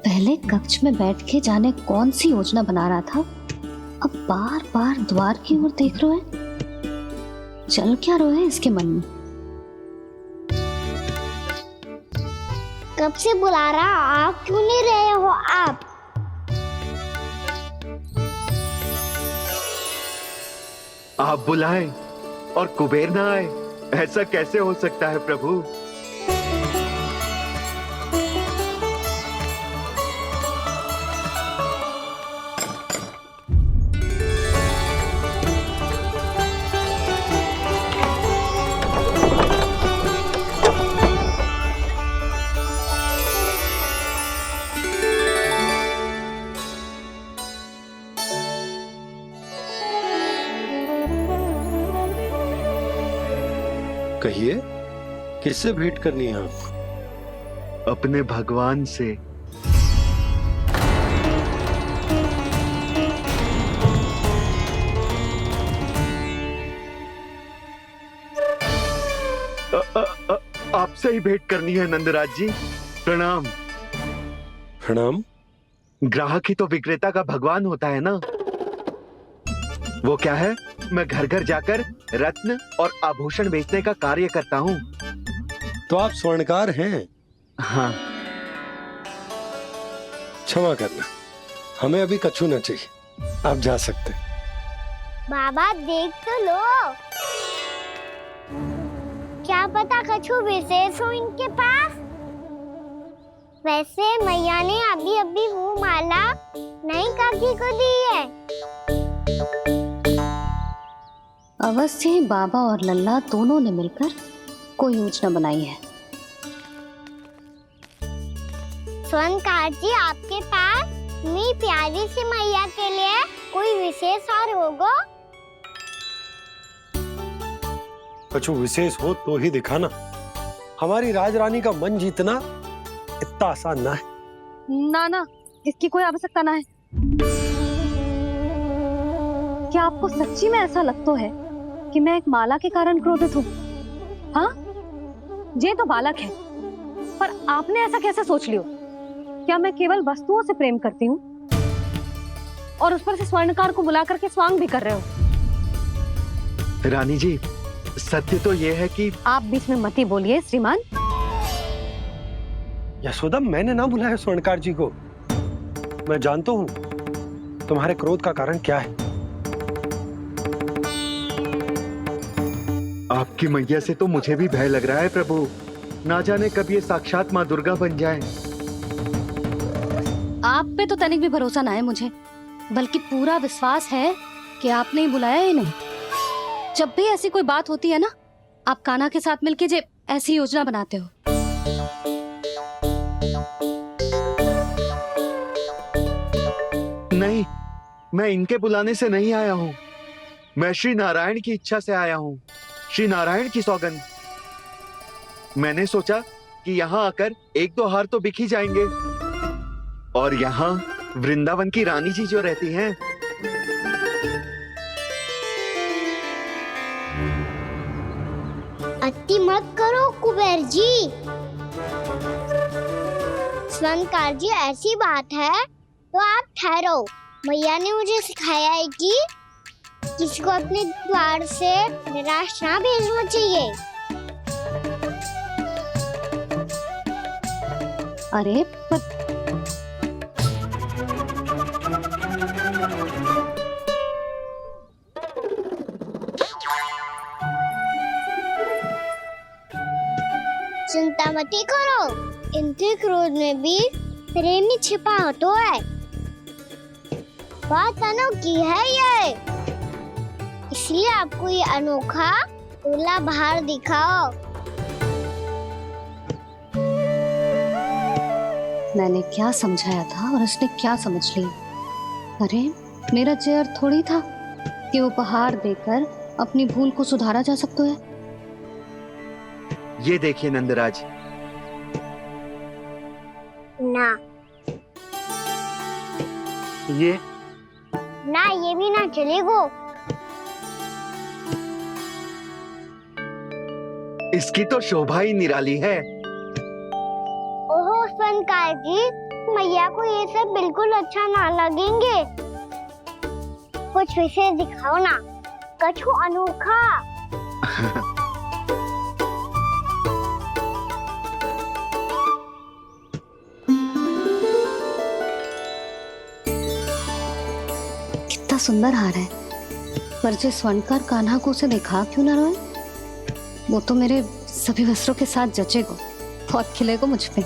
पहले कक्ष में बैठ के जाने कौन सी योजना बना रहा था, अब बार बार द्वार की ओर देख रहे है। चल क्या रहे है इसके मन में? कब से बुला रहा, आप क्यों नहीं रहे हो? आप बुलाएं और कुबेर ना आए, ऐसा कैसे हो सकता है प्रभु? कहिए, किससे भेंट करनी है आपको? अपने भगवान से। आपसे ही भेंट करनी है नंदराज जी। प्रणाम। प्रणाम। ग्राहक ही तो विक्रेता का भगवान होता है ना। वो क्या है, मैं घर घर जाकर रत्न और आभूषण बेचने का कार्य करता हूँ। तो आप स्वर्णकार हैं? हाँ। क्षमा करना, हमें अभी कछु न चाहिए, आप जा सकते। बाबा देख तो लो, क्या पता कछु विशेष हो इनके पास। वैसे मैया ने अभी अभी वो माला नई काकी को दी है। अवश्य ही बाबा और लल्ला दोनों ने मिलकर कोई योजना बनाई है। स्वर्णकार जी, आपके पास मेरी प्यारी सी मैया के लिए कोई विशेष हार होगा? कछु विशेष हो तो ही दिखाना। हमारी राजरानी का मन जीतना इतना आसान ना है। ना, इसकी कोई आवश्यकता ना है। क्या आपको सच्ची में ऐसा लगता है कि मैं एक माला के कारण क्रोधित हूँ? हाँ, ये तो बालक है, पर आपने ऐसा कैसे सोच लियो? क्या मैं केवल वस्तुओं से प्रेम करती हूँ और उस पर से स्वर्णकार को बुला करके स्वांग भी कर रहे हो? रानी जी, सत्य तो ये है कि आप बीच में मत ही बोलिए श्रीमान। यशोदा, मैंने ना बुलाया स्वर्णकार जी को। मैं जानता हूँ तुम्हारे क्रोध का कारण क्या है। आपकी मैया से तो मुझे भी भय लग रहा है प्रभु। ना जाने कब ये साक्षात माँ दुर्गा बन जाए। आप पे तो तनिक भी भरोसा ना है मुझे, बल्कि पूरा विश्वास है कि आपने ही बुलाया ही नहीं। जब भी ऐसी कोई बात होती है ना, आप कान्हा के साथ मिलके जे ऐसी योजना बनाते हो। नहीं, मैं इनके बुलाने से नहीं आया हूँ। मैं श्री नारायण की इच्छा से आया हूँ। श्री नारायण की सौगंध। मैंने सोचा कि यहाँ आकर एक दो हार तो बिक ही जाएंगे। और यहाँ वृंदावन की रानी जी जो रहती हैं, अति मत करो कुबेर जी। स्वर्णकार जी, ऐसी बात है तो आप ठहरो। मैया ने मुझे सिखाया है कि किसी को अपने द्वार से निराश ना भेजना चाहिए। अरे पर चिंता मत करो, इनके क्रोध में भी प्रेम छिपा तो है। बात अनोखी है ये, इसलिए आपको ये अनोखा दूल्हा बाहर दिखाओ। मैंने क्या समझाया था और उसने क्या समझ लिया? अरे मेरा जय थोड़ी था कि उपहार देकर अपनी भूल को सुधारा जा सकता है। ये देखिए नंदराज। ना, ये ना, ये भी ना चलेगो। इसकी तो शोभा ही निराली है। ओहो स्वर्णकार जी, मैया को ये सब बिल्कुल अच्छा ना लगेंगे। कुछ विशेष दिखाओ ना, कछु अनोखा। कितना सुंदर हार है, पर जो स्वर्णकार कान्हा को उसे दिखा क्यों ना रोए? वो तो मेरे सभी वस्त्रों के साथ जचेगा, बहुत खिलेगा मुझ पे।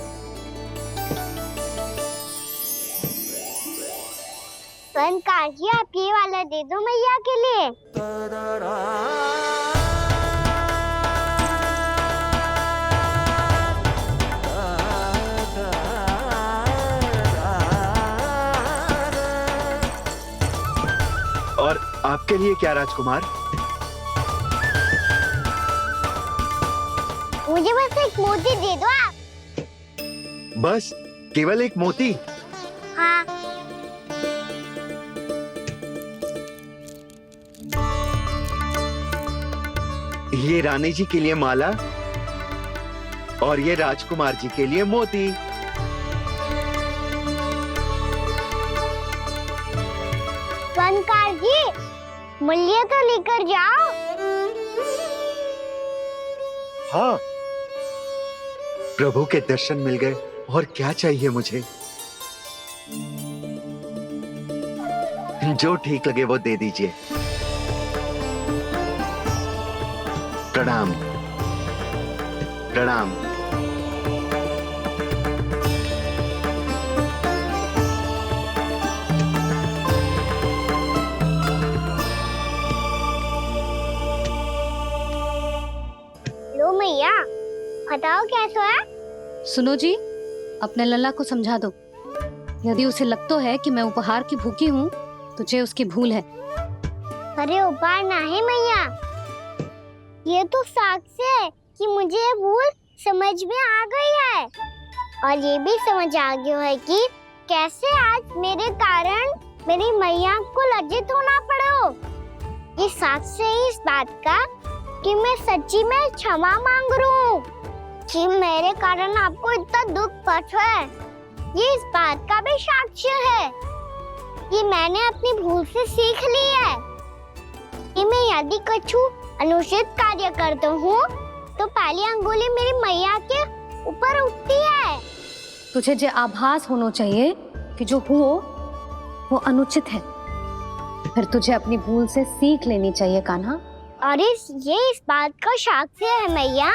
स्वर्णकार जी, आप ये वाला दे दो मैया के लिए। और आपके लिए क्या राजकुमार? मुझे बस एक मोती दे दो आप। बस केवल एक मोती? हाँ। ये रानी जी के लिए माला और ये राजकुमार जी के लिए मोती। स्वर्णकार जी, मूल्य तो लेकर जाओ। हाँ, प्रभु के दर्शन मिल गए, और क्या चाहिए मुझे? जो ठीक लगे वो दे दीजिए। प्रणाम प्रणाम। लो मैया, बताओ कैसा है? सुनो जी, अपने लल्ला को समझा दो, यदि उसे लगता है कि मैं उपहार की भूखी हूँ तो ये उसकी भूल है। अरे उपहार ना है मैया, ये तो साक्ष्य है कि मुझे ये भूल समझ में आ गई है, और ये भी समझ आ गया है कि कैसे आज मेरे कारण मेरी मैया को लज्जित होना पड़ो। ये साक्ष्य है इस बात का कि मैं सच्ची में क्षमा मांग रहा हूँ कि मेरे कारण आपको इतना दुख पहुंचा है। ये इस बात का भी साक्ष्य है कि मैंने अपनी भूल से सीख ली है कि मैं यदि कछु अनुचित कार्य करता हूँ तो पहली अंगुली मेरी मैया के ऊपर उठती है। तुझे जो आभास होना चाहिए कि जो हुआ वो अनुचित है, फिर तुझे अपनी भूल से सीख लेनी चाहिए कान्हा। और ये इस बात का साक्ष्य है मैया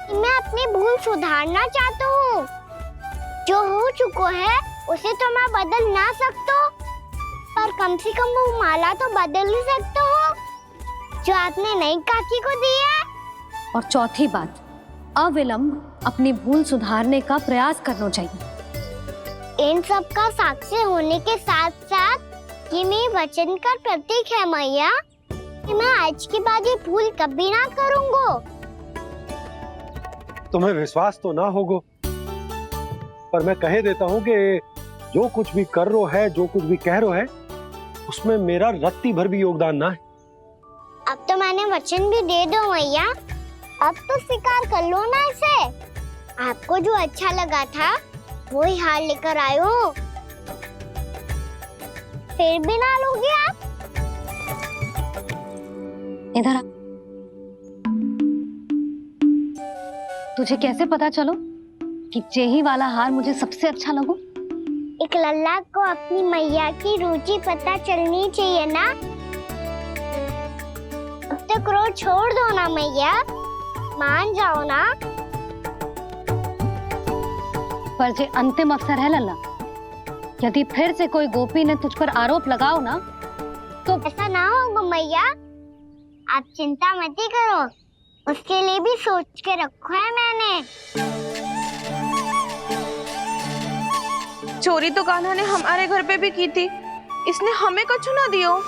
कि मैं अपनी भूल सुधारना चाहता हूँ। जो हो चुका है उसे तो मैं बदल ना सकता, पर कम से कम वो माला तो बदल ही सकता हूँ जो आपने नई काकी को दी है। और चौथी बात, अविलंब अपनी भूल सुधारने का प्रयास करना चाहिए। इन सब का साक्षी होने के साथ साथ ये मेरे वचन का प्रतीक है मैया कि मैं आज के बाद ये भूल कभी ना करूँगा। तुम्हें विश्वास तो ना होगा, पर मैं कह देता हूँ कि जो कुछ भी कर रो है, जो कुछ भी कह रो है, उसमें मेरा रत्ती भर भी योगदान ना है। अब तो मैंने वचन भी दे दो मैया, अब तो स्वीकार कर लो ना इसे। आपको जो अच्छा लगा था वो ही हार लेकर आयो, फिर भी ना लोगे आप? इधर आ। तुझे कैसे पता चलो कि यही वाला हार मुझे सबसे अच्छा लगो? एक लल्ला को अपनी मैया की रुचि पता चलनी चाहिए ना। अब तो क्रोध छोड़ दो ना मैया, मान जाओ ना। पर जे अंतिम अवसर है लल्ला, यदि फिर से कोई गोपी ने तुझ पर आरोप लगाओ ना तो ऐसा ना होगा मैया, आप चिंता मत करो, उसके लिए भी सोच के रखो है मैंने। चोरी तो कान्हा ने हमारे घर पे भी की थी, इसने हमें कछु ना दियो।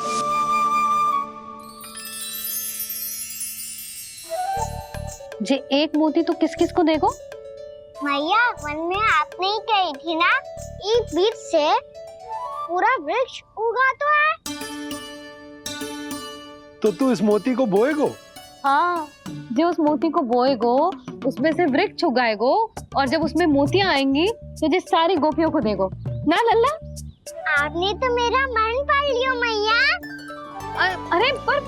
जे एक मोती तो किस किस को देगो? मैया, वन में आपने ही कही थी ना, एक बीज से पूरा वृक्ष उगा तो है। तो तू इस मोती को बोएगो? हाँ, जो उस मोती को बोएगो उसमें से वृक्ष उगाएगो और जब उसमें मोतियां आएंगी तो जो सारी गोपियों को देगो ना लल्ला। आपने तो मेरा मन पढ़ लियो मैया। अरे पर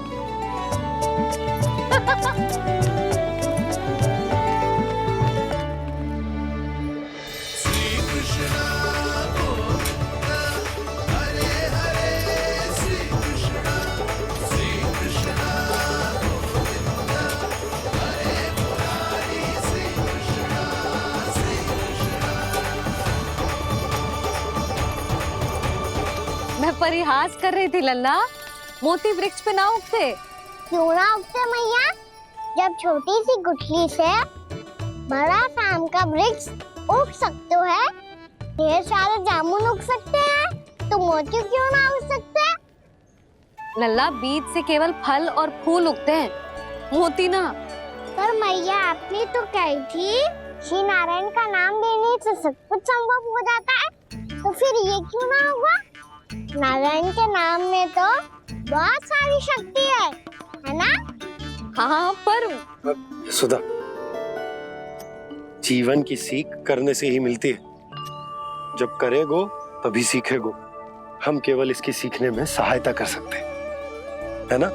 मैं परिहास कर रही थी लल्ला, मोती वृक्ष पे ना उगते। क्यों ना उगते मैया? जब छोटी सी गुठली से बड़ा काम का वृक्ष उग सकते है, ढेर सारे जामुन उग सकते हैं, तो मोती क्यों ना उग सकते? लल्ला, बीज से केवल फल और फूल उगते हैं, मोती ना। पर मैया आपने तो कही थी श्री नारायण का नाम लेने से सब कुछ संभव हो जाता है, तो फिर ये क्यों ना हुआ? नारायण के नाम में तो बहुत सारी शक्ति है ना? हाँ पर सुधा, जीवन की सीख करने से ही मिलती है। जब करेगो तभी सीखेगो। हम केवल इसकी सीखने में सहायता कर सकते हैं, है ना?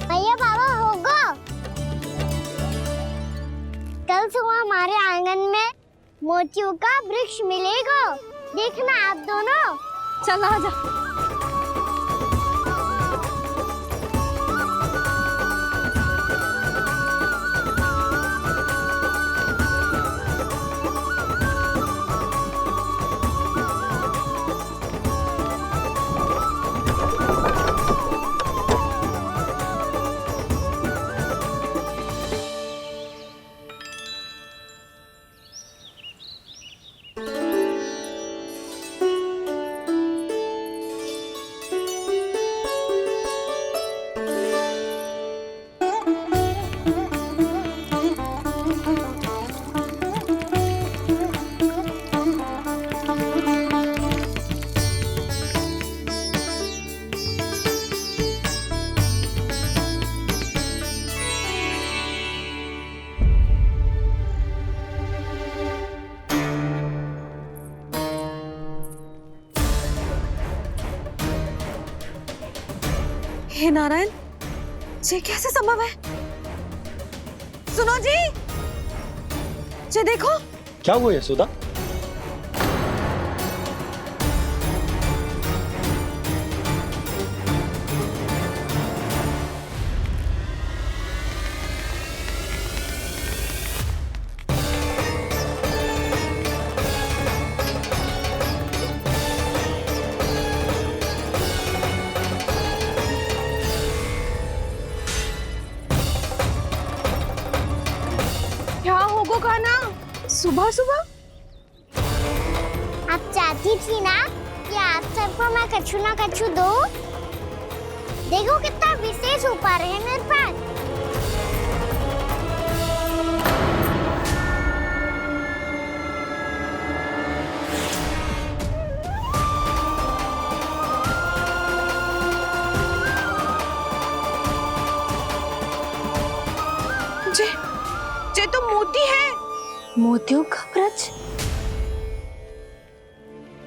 भैया बाबा होगो, कल सुबह हमारे आंगन में मोतियों का वृक्ष मिलेगा। देखना आप दोनों। चल आ जा। हे नारायण, ये कैसे संभव है? सुनो जी, ये देखो। क्या हुआ यशोदा? क्या होगो खाना सुबह सुबह? आप चाहती थी ना कि आप सबको मैं कछु ना कछु दूं? देखो कितना विशेष उपहार है मेरे पास। ये तो मोती है। मोतियों का वृक्ष?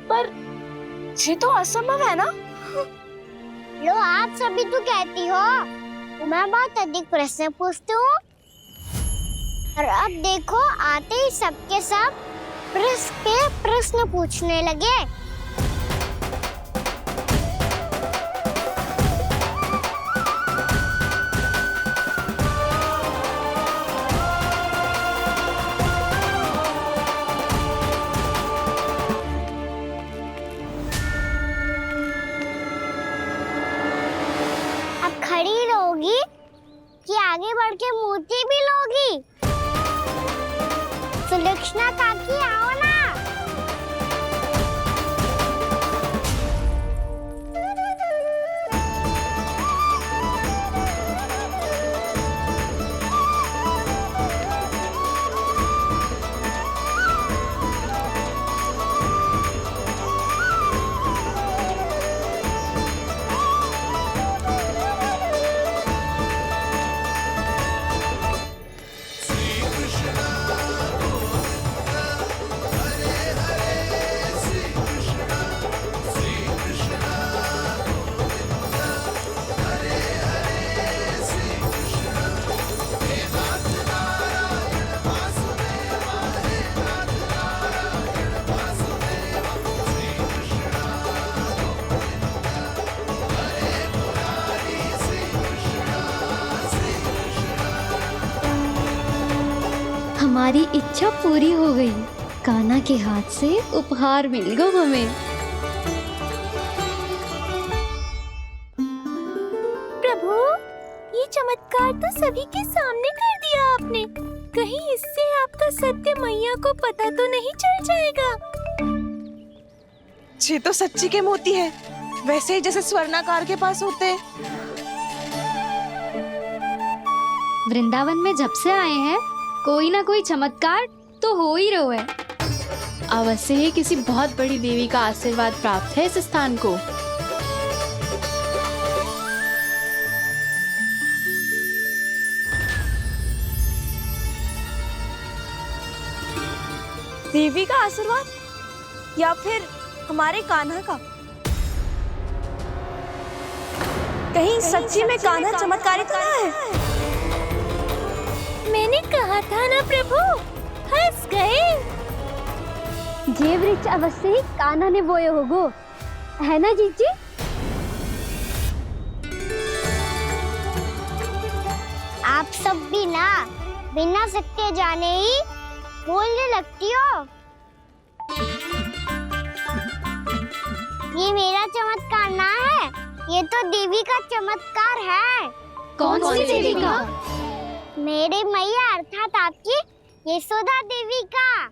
पर ये तो असंभव है ना? लो, आप सभी तो कहती हो, तो मैं बहुत अधिक प्रश्न पूछती हूँ, और अब देखो आते ही सबके सब प्रश्न पे प्रश्न पूछने लगे। खड़ी रहोगी कि आगे बढ़ के मोती भी लोगी? सुलक्षणा काकी आओ ना। हमारी इच्छा पूरी हो गई। कान्हा के हाथ से उपहार मिल गया हमें। प्रभु, ये चमत्कार तो सभी के सामने कर दिया आपने। कहीं इससे आपका सत्य मैया को पता तो नहीं चल जाएगा? ये तो सच्ची के मोती है, वैसे ही जैसे स्वर्णाकार के पास होते हैं। वृंदावन में जब से आए हैं कोई ना कोई चमत्कार तो हो ही रहा है। अवश्य ही किसी बहुत बड़ी देवी का आशीर्वाद प्राप्त है इस स्थान को। देवी का आशीर्वाद या फिर हमारे कान्हा का? कहीं सच्ची में कान्हा चमत्कारी तो ना है? मैंने कहा था ना प्रभु, हंस गए। ये वृक्ष अवश्य ही कान्हा ने बोए होगो, है ना जीजी? आप सब भी ना बिना सत्य जाने ही बोलने लगती हो। ये मेरा चमत्कार ना है, ये तो देवी का चमत्कार है। कौन सी देवी का? मेरे मैया अर्थात आपकी यशोदा देवी का।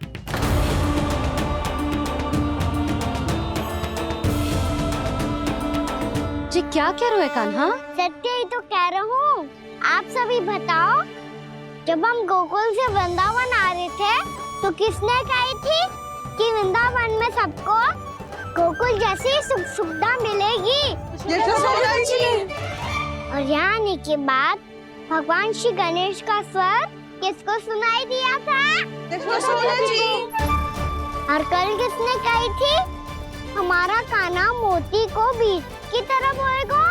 जी क्या कह रहे हो कान्हा? सत्य ही तो कह रहा हूँ। आप सभी बताओ, जब हम गोकुल से वृंदावन आ रहे थे तो किसने कही थी कि वृंदावन में सबको गोकुल जैसी सुख सुविधा मिलेगी? यशोदा जी। और यहाँ आने के बाद भगवान श्री गणेश का स्वर किसको सुनाई दिया था? यशोदा जी। और कल किसने कही थी हमारा कान्हा मोती को बीज की तरह बोएगा,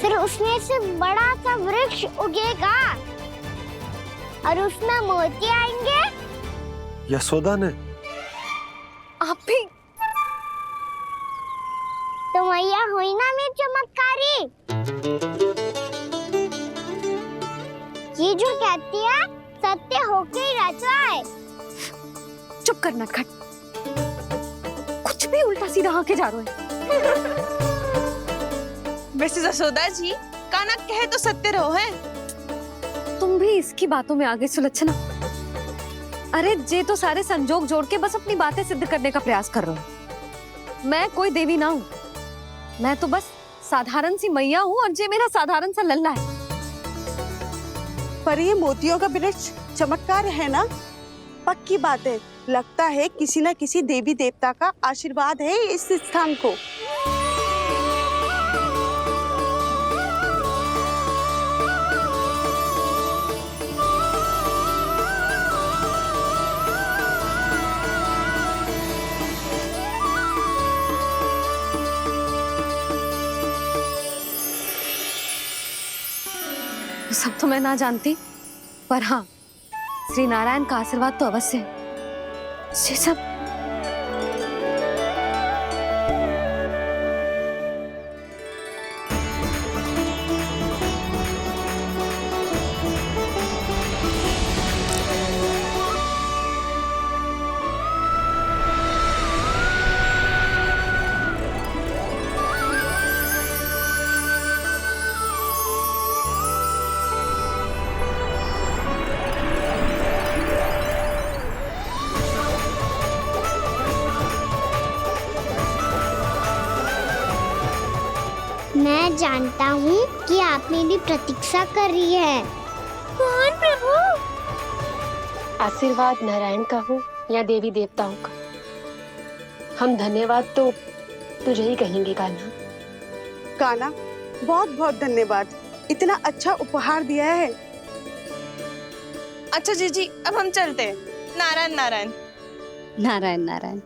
फिर उसमें से बड़ा सा वृक्ष उगेगा और उसमें मोती आएंगे? यशोदा ने? आप भी? तो मैया हुई ना मेरी चमत्कारी। ये जो कहती है सत्य होके ही रहता है। चुप कर नटखट, कुछ भी उल्टा सीधा आके जा रहे हो। वैसे यशोदा जी, कान्हा कहे तो सत्य रहो है। तुम भी इसकी बातों में आगे सुलझना। अरे जे तो सारे संजोग जोड़ के बस अपनी बातें सिद्ध करने का प्रयास कर रहे हो। मैं कोई देवी ना हूँ, मैं तो बस साधारण सी मैया हूँ और जे मेरा साधारण सा लल्ला है। पर ये मोतियों का वृक्ष चमत्कार है ना? पक्की बात है, लगता है किसी न किसी देवी देवता का आशीर्वाद है इस स्थान को। सब तो मैं ना जानती, पर हाँ, श्री नारायण का आशीर्वाद तो अवश्य है। ये सब मैं जानता हूँ कि आप मेरी प्रतीक्षा कर रही है। कौन प्रभु? आशीर्वाद नारायण का हो या देवी देवताओं का, हम धन्यवाद तो तुझे ही कहेंगे कान्हा। कान्हा, बहुत बहुत धन्यवाद, इतना अच्छा उपहार दिया है। अच्छा जीजी, अब हम चलते हैं। नारायण नारायण। नारायण नारायण।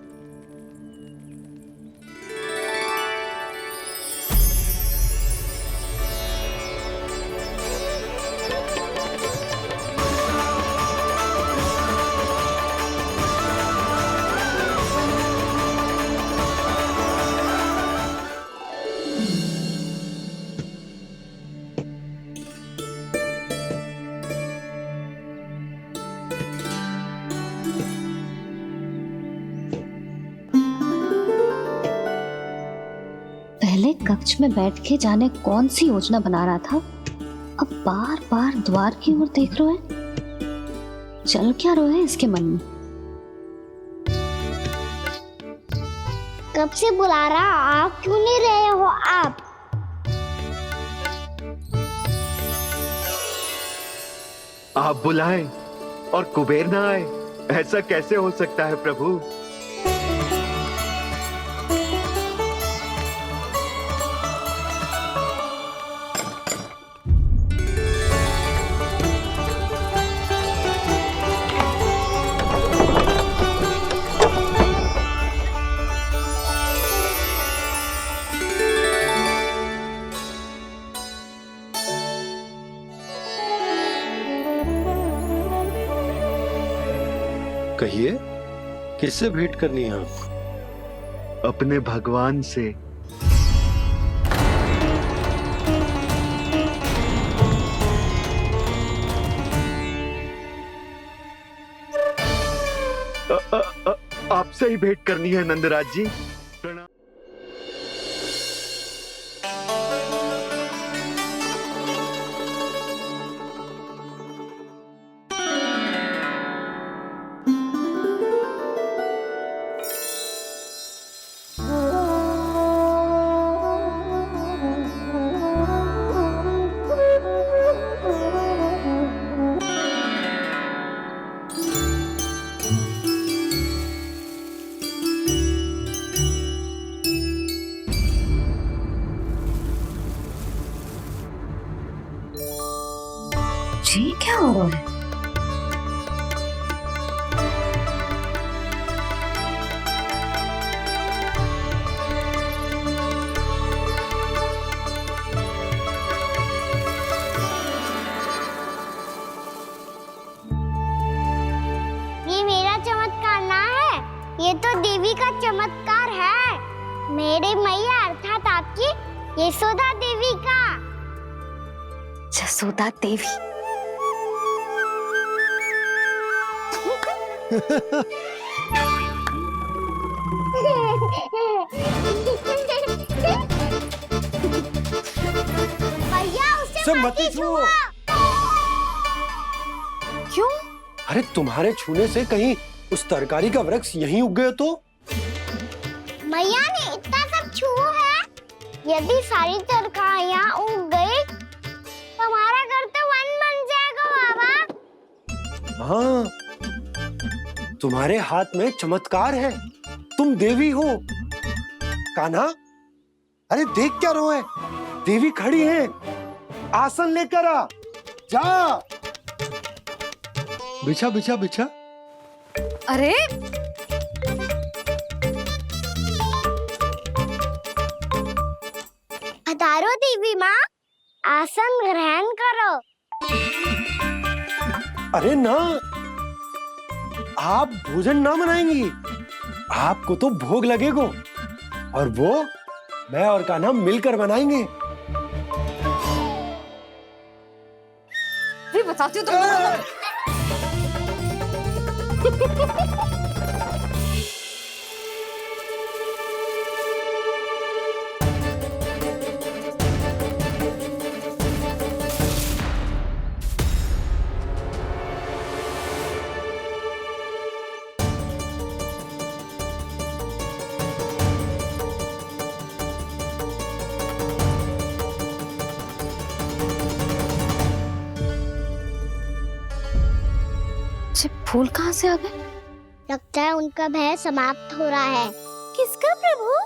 पहले कक्ष में बैठ के जाने कौन सी योजना बना रहा था, अब बार बार द्वार की ओर देख रहे हैं। चल क्या रहे हैं इसके मन में? कब से बुला रहा, आप क्यों नहीं रहे हो? आप बुलाएं और कुबेर ना आए, ऐसा कैसे हो सकता है प्रभु? कहिए, किससे भेंट करनी है आपको? अपने भगवान से। आपसे ही भेंट करनी है नंदराज जी। प्रणाम। जी क्या हो रहा है? ये मेरा चमत्कार ना है, ये तो देवी का चमत्कार है। मेरे मैया अर्थात आपकी यशोदा देवी का। जसोदा देवी। भैया उसे मत छुओ। क्यों? अरे तुम्हारे छूने से कहीं उस तरकारी का वृक्ष यहीं उग गए तो? मैया ने इतना सब छुआ है, यदि सारी तरकारियां उग गई तो हमारा घर तो वन बन जाएगा बाबा। हाँ, तुम्हारे हाथ में चमत्कार है, तुम देवी हो। कान्हा, अरे देख क्या रहो है, देवी खड़ी है, आसन लेकर आ, जा। बिछा बिछा बिछा। अरे हतारो देवी माँ, आसन ग्रहण करो। अरे ना, आप भोजन ना बनाएंगी, आपको तो भोग लगेगा और वो मैं और कान्हा मिलकर बनाएंगे। भी बताती हूँ तुमको। फूल कहाँ से आ गए? लगता है उनका भय समाप्त हो रहा है। किसका प्रभु?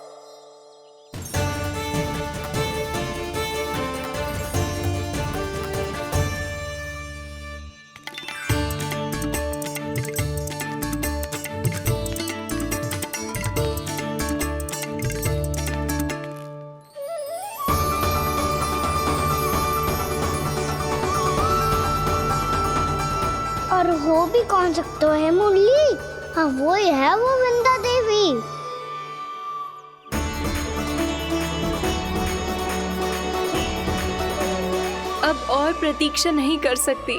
और हो भी कौन सकता है मुरली? हाँ वो ही है, वो वृंदा देवी। अब और प्रतीक्षा नहीं कर सकती।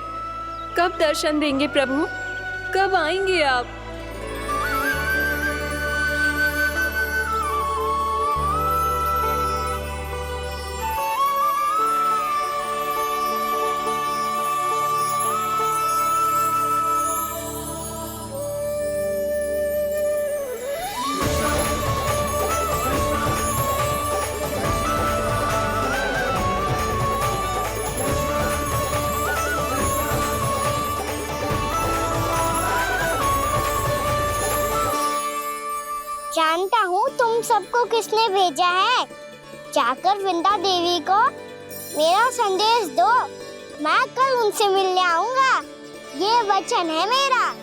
कब दर्शन देंगे प्रभु? कब आएंगे आप? जानता हूँ तुम सबको किसने भेजा है। जाकर वृंदा देवी को मेरा संदेश दो। मैं कल उनसे मिलने आऊंगा, ये वचन है मेरा।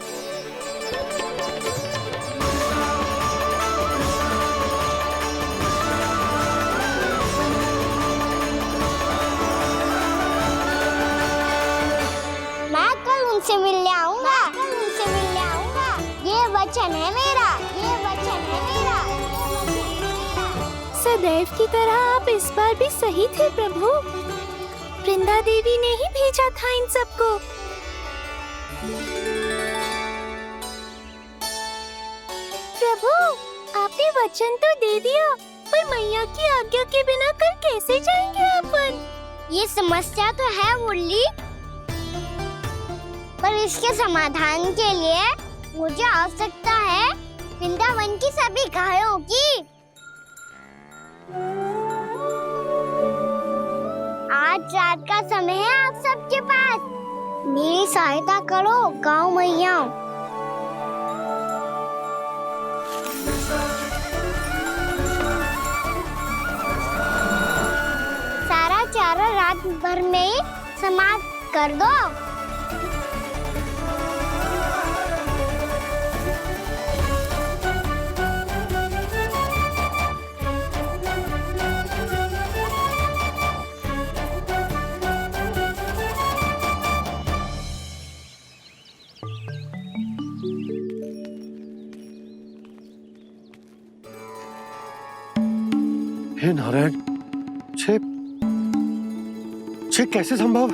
मैं कल उनसे मिलने आऊंगा, ये वचन है मेरा, ये वचन है मेरा। सदैव की तरह आप इस बार भी सही थे प्रभु। वृंदा देवी ने ही भेजा था इन सबको। प्रभु, आपने वचन तो दे दिया, पर मैया की आज्ञा के बिना कल कैसे जाएंगे अपन? ये समस्या तो है मुरली, पर इसके समाधान के लिए मुझे आवश्यकता है वृंदावन की सभी गायों की। आज रात का समय है आप सबके पास, मेरी सहायता करो गाँव मैया। सारा चारा रात भर में समाप्त कर दो। हे नारायण, छे कैसे संभव?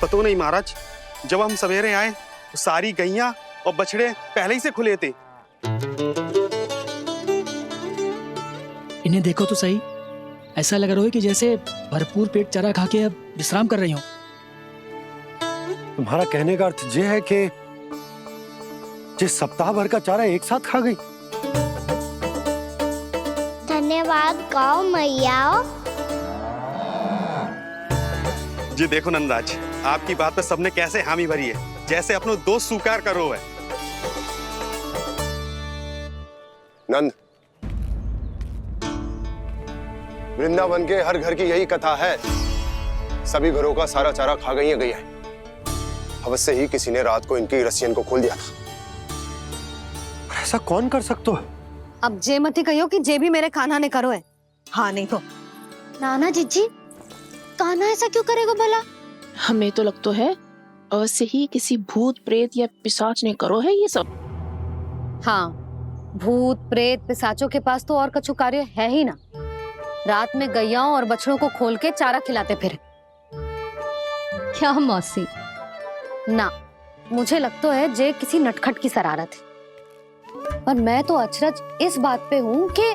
पता नहीं महाराज, जब हम सवेरे आए तो सारी गैया और बछड़े पहले ही से खुले थे। इन्हें देखो तो सही, ऐसा लग रहा है कि जैसे भरपूर पेट चारा खा के अब विश्राम कर रही हो। तुम्हारा कहने का अर्थ ये है कि जिस सप्ताह भर का चारा एक साथ खा गई। धन्यवाद गाँव मैया। जी देखो नंदराज, आपकी बात पे सबने कैसे हामी भरी है, जैसे अपनो दोस्त स्वीकार करो है। नंद, वृंदावन के हर घर की यही कथा है, सभी घरों का सारा चारा खा गई है। अवश्य ही किसी ने रात को इनकी रस्सियन को खोल दिया था। ऐसा कौन कर सकता है? अब जे मत ही कहियो कि जे भी मेरे कान्हा ने करो है। हाँ नहीं तो नाना जीजी, कान्हा ऐसा क्यों करेगा भला? हमें तो लगता है अवश्य ही किसी भूत प्रेत या पिशाच ने करो है ये सब। हाँ, भूत प्रेत पिशाचों के पास तो और कछु कार्य है ही ना। रात में गैयाओं और बछड़ों को खोल के चारा खिलाते फिर। क्या मौसी? ना, मुझे लगता है जे किसी नटखट की शरारत है। पर मैं तो अचरज इस बात पे हूँ कि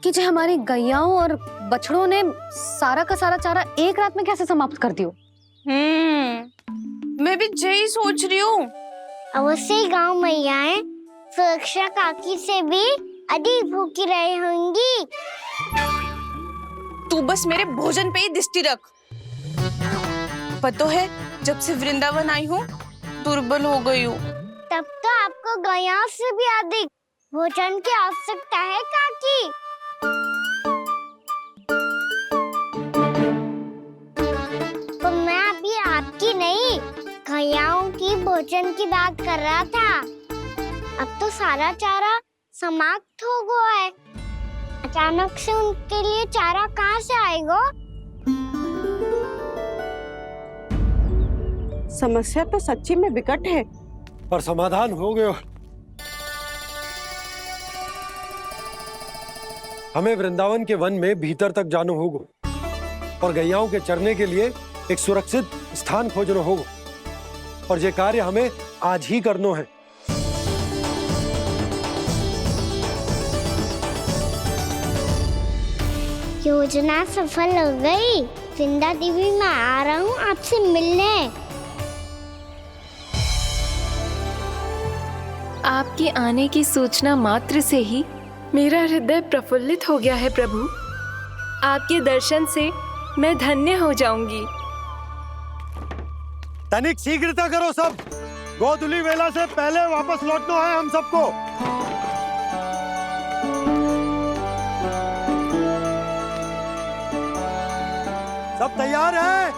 जो हमारी गैयाओं और बछड़ों ने सारा का सारा चारा एक रात में कैसे समाप्त कर दियो। मैं भी यही सोच रही हूँ। अवश्य ही गाँव मैयाएं सुरक्षा काकी से भी अधिक भूखी रही होंगी। तू बस मेरे भोजन पे ही दृष्टि रख। पता है, जब से वृंदावन आई हूँ दुर्बल हो गई हूँ। तब तो आपको गैयाओं से भी अधिक भोजन की आवश्यकता है काकी। तो मैं अभी आपकी नहीं, गैयाओं की भोजन की बात कर रहा था। अब तो सारा चारा समाप्त हो गया है, अचानक से उनके लिए चारा कहाँ से आएगा? समस्या तो सच्ची में विकट है, पर समाधान हो गयो। हमें वृंदावन के वन में भीतर तक जाना होगा और गैयाओं के चरने के लिए एक सुरक्षित स्थान खोजना होगा, और ये कार्य हमें आज ही करना है। योजना सफल हो गई। वृंदा देवी, मैं आ रहा हूँ आपसे मिलने। आपके आने की सूचना मात्र से ही मेरा हृदय प्रफुल्लित हो गया है प्रभु। आपके दर्शन से मैं धन्य हो जाऊंगी। तनिक शीघ्रता करो सब, गोधूली वेला से पहले वापस लौटना है हम सबको। सब तैयार है?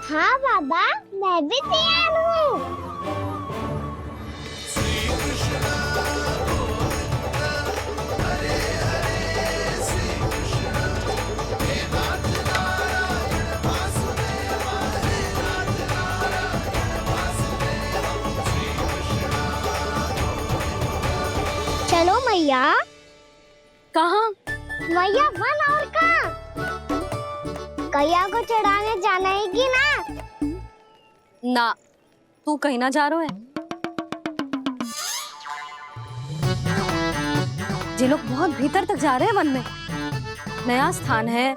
हाँ बाबा, मैं भी तैयार हूँ। चलो मैया। कहाँ? मैया वन और कहाँ? कैया को चढ़ाने जाना है कि ना? ना, तू कहीं ना जा रहा है। ये लोग बहुत भीतर तक जा रहे हैं वन में। नया स्थान है,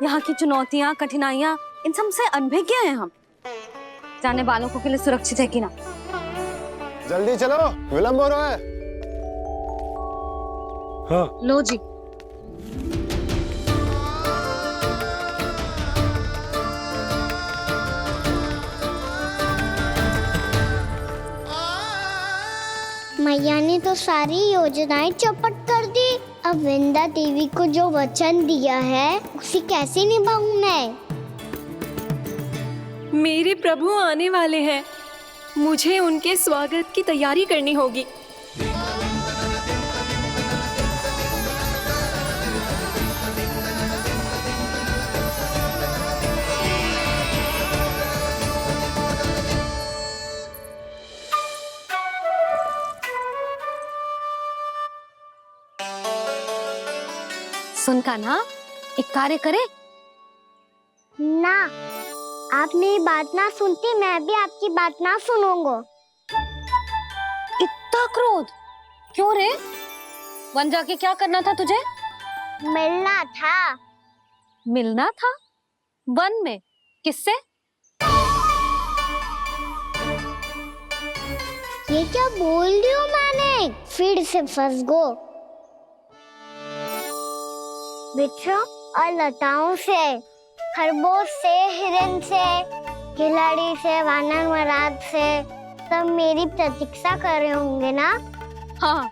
यहाँ की चुनौतियाँ, कठिनाइयाँ, इन सब से अनभिज्ञ हैं हम। जाने वालों के लिए सुरक्षित है कि ना? जल्दी चलो, विलंब हो रहा है। हाँ। लो जी। मैया ने तो सारी योजनाएं चौपट कर दी। अब वृंदा देवी को जो वचन दिया है उसे कैसे निभाऊं मैं? मेरे प्रभु आने वाले हैं, मुझे उनके स्वागत की तैयारी करनी होगी। सुन कान्हा, एक कार्य करे। ना, आप मेरी बात ना सुनती, मैं भी आपकी बात ना सुनूंगा। इतना क्रोध क्यों रे? वन जाके क्या करना था तुझे? मिलना था। मिलना था? वन में? किससे? ये क्या बोल रही हूँ मैंने? फिर से फंस गो। वृक्षों और लताओं से, खरगोश से, हिरन से, खिलाड़ी से, वानर महाराज से, सब मेरी प्रतीक्षा कर रहे होंगे ना? हाँ,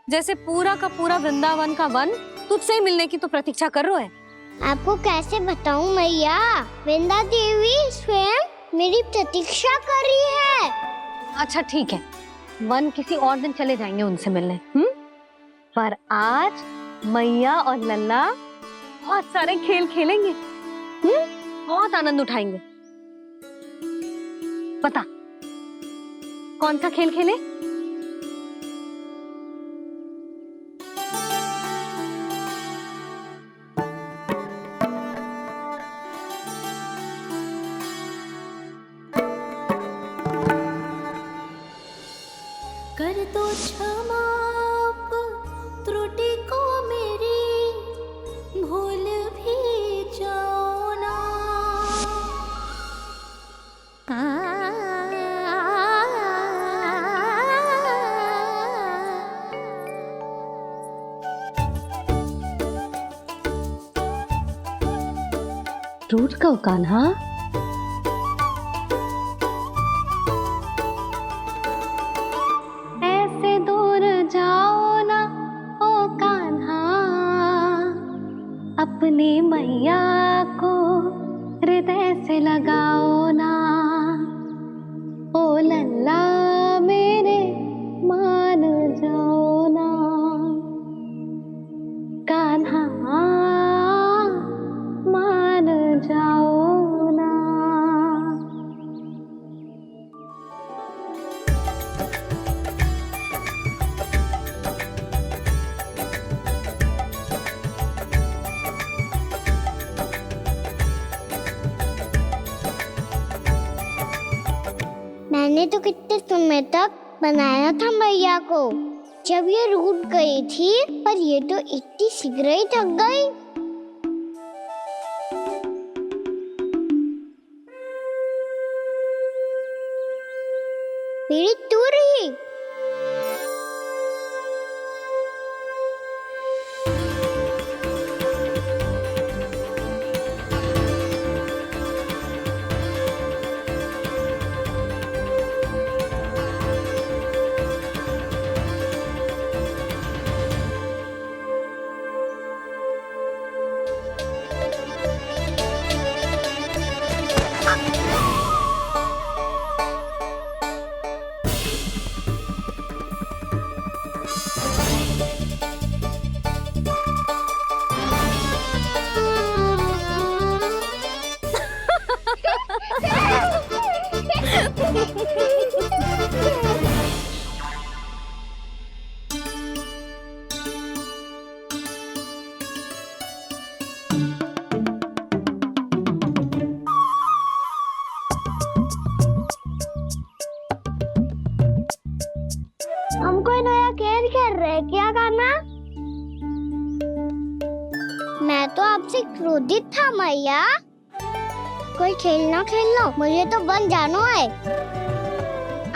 जैसे पूरा का पूरा वृंदावन का वन तुझसे ही मिलने की तो प्रतीक्षा कर रहा है। आपको कैसे बताऊं मैया? वृंदा देवी स्वयं मेरी प्रतीक्षा कर रही है। अच्छा ठीक है, वन किसी और दिन चले जाएंगे उनसे मिलने। पर आज मैया और लल्ला बहुत सारे खेल खेलेंगे। बहुत आनंद उठाएंगे। बता, कौन सा खेल खेले? कर दो क्षमा त्रुटि को मेरी, भूल भी जाओ ना। रूठ कहो कान्हा। ऐसे दूर जाओ ना ओ कान्हा, अपनी मैया को हृदय से लगाओ ना। ओ लल्ला मेरे मान जाओ ना, कान्हा मान जाओ ना। मैंने तो कितने समय तक बनाया था मैया को, जब ये रूठ गई थी, पर ये तो इतनी शीघ्र ही थक गई। मेरी दूर ही। से क्रोधित था मैया। कोई खेलना खेल लो, मुझे तो वन जाना है।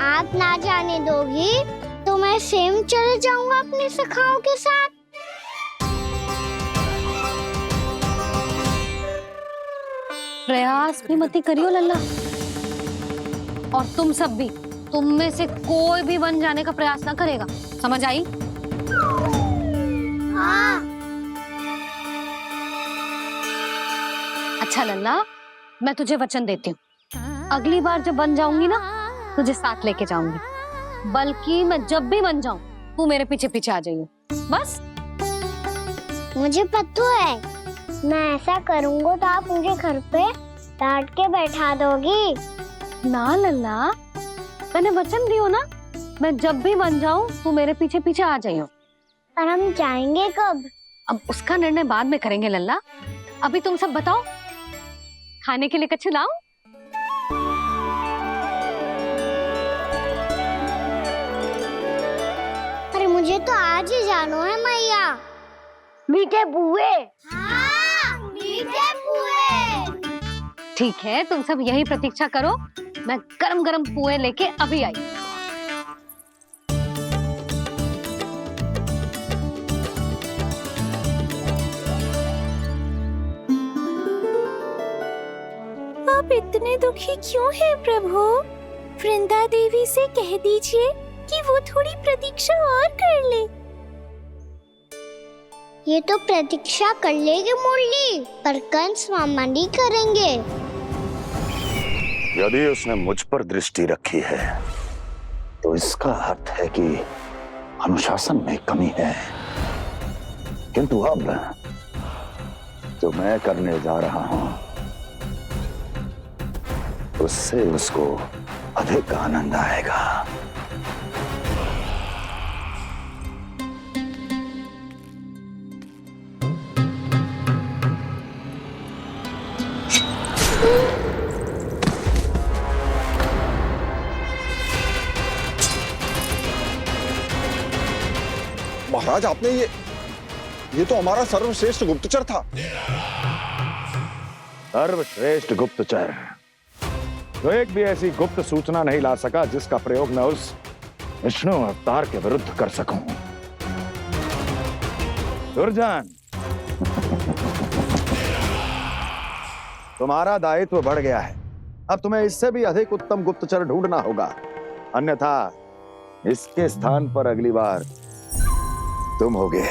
आप ना जाने दोगी तो मैं स्वयं चले जाऊंगा अपने सखाओं के साथ। प्रयास भी मत करियो लल्ला, और तुम सब भी, तुम में से कोई भी वन जाने का प्रयास ना करेगा, समझ आई? हाँ। अच्छा लल्ला, मैं तुझे वचन देती हूँ, अगली बार जब वन जाऊंगी ना, तुझे साथ लेके जाऊंगी। बल्कि मैं जब भी वन जाऊं, तू मेरे पीछे पीछे आ जाइयो, बस। मुझे पता है, मैं ऐसा करूंगा तो आप मुझे घर पे डांट के बैठा दोगी। ना लल्ला, मैंने वचन दियो ना, मैं जब भी वन जाऊं, तू मेरे पीछे पीछे आ जाइयो। और हम जाएंगे कब? अब उसका निर्णय बाद में करेंगे लल्ला। अभी तुम सब बताओ, खाने के लिए कुछ लाऊं? अरे मुझे तो आज ही जाना है मैया। मीठे पुए। हाँ, मीठे पुए। ठीक है, तुम सब यही प्रतीक्षा करो, मैं गरम गरम पुए लेके अभी आई। आप इतने दुखी क्यों हैं प्रभु? वृंदा देवी से कह दीजिए कि वो थोड़ी प्रतीक्षा और कर ले। ये तो प्रतीक्षा कर लेगी मुरली, पर कंस मामा नहीं करेंगे। यदि उसने मुझ पर दृष्टि रखी है तो इसका अर्थ है कि अनुशासन में कमी है। किंतु अब जो मैं करने जा रहा हूं उससे उसको अधिक आनंद आएगा। महाराज, आपने ये तो हमारा सर्वश्रेष्ठ गुप्तचर था। सर्वश्रेष्ठ गुप्तचर तो एक भी ऐसी गुप्त सूचना नहीं ला सका जिसका प्रयोग मैं उस विष्णु अवतार के विरुद्ध कर सकूं। दुर्जन, तुम्हारा दायित्व बढ़ गया है। अब तुम्हें इससे भी अधिक उत्तम गुप्तचर ढूंढना होगा, अन्यथा इसके स्थान पर अगली बार तुम होगे।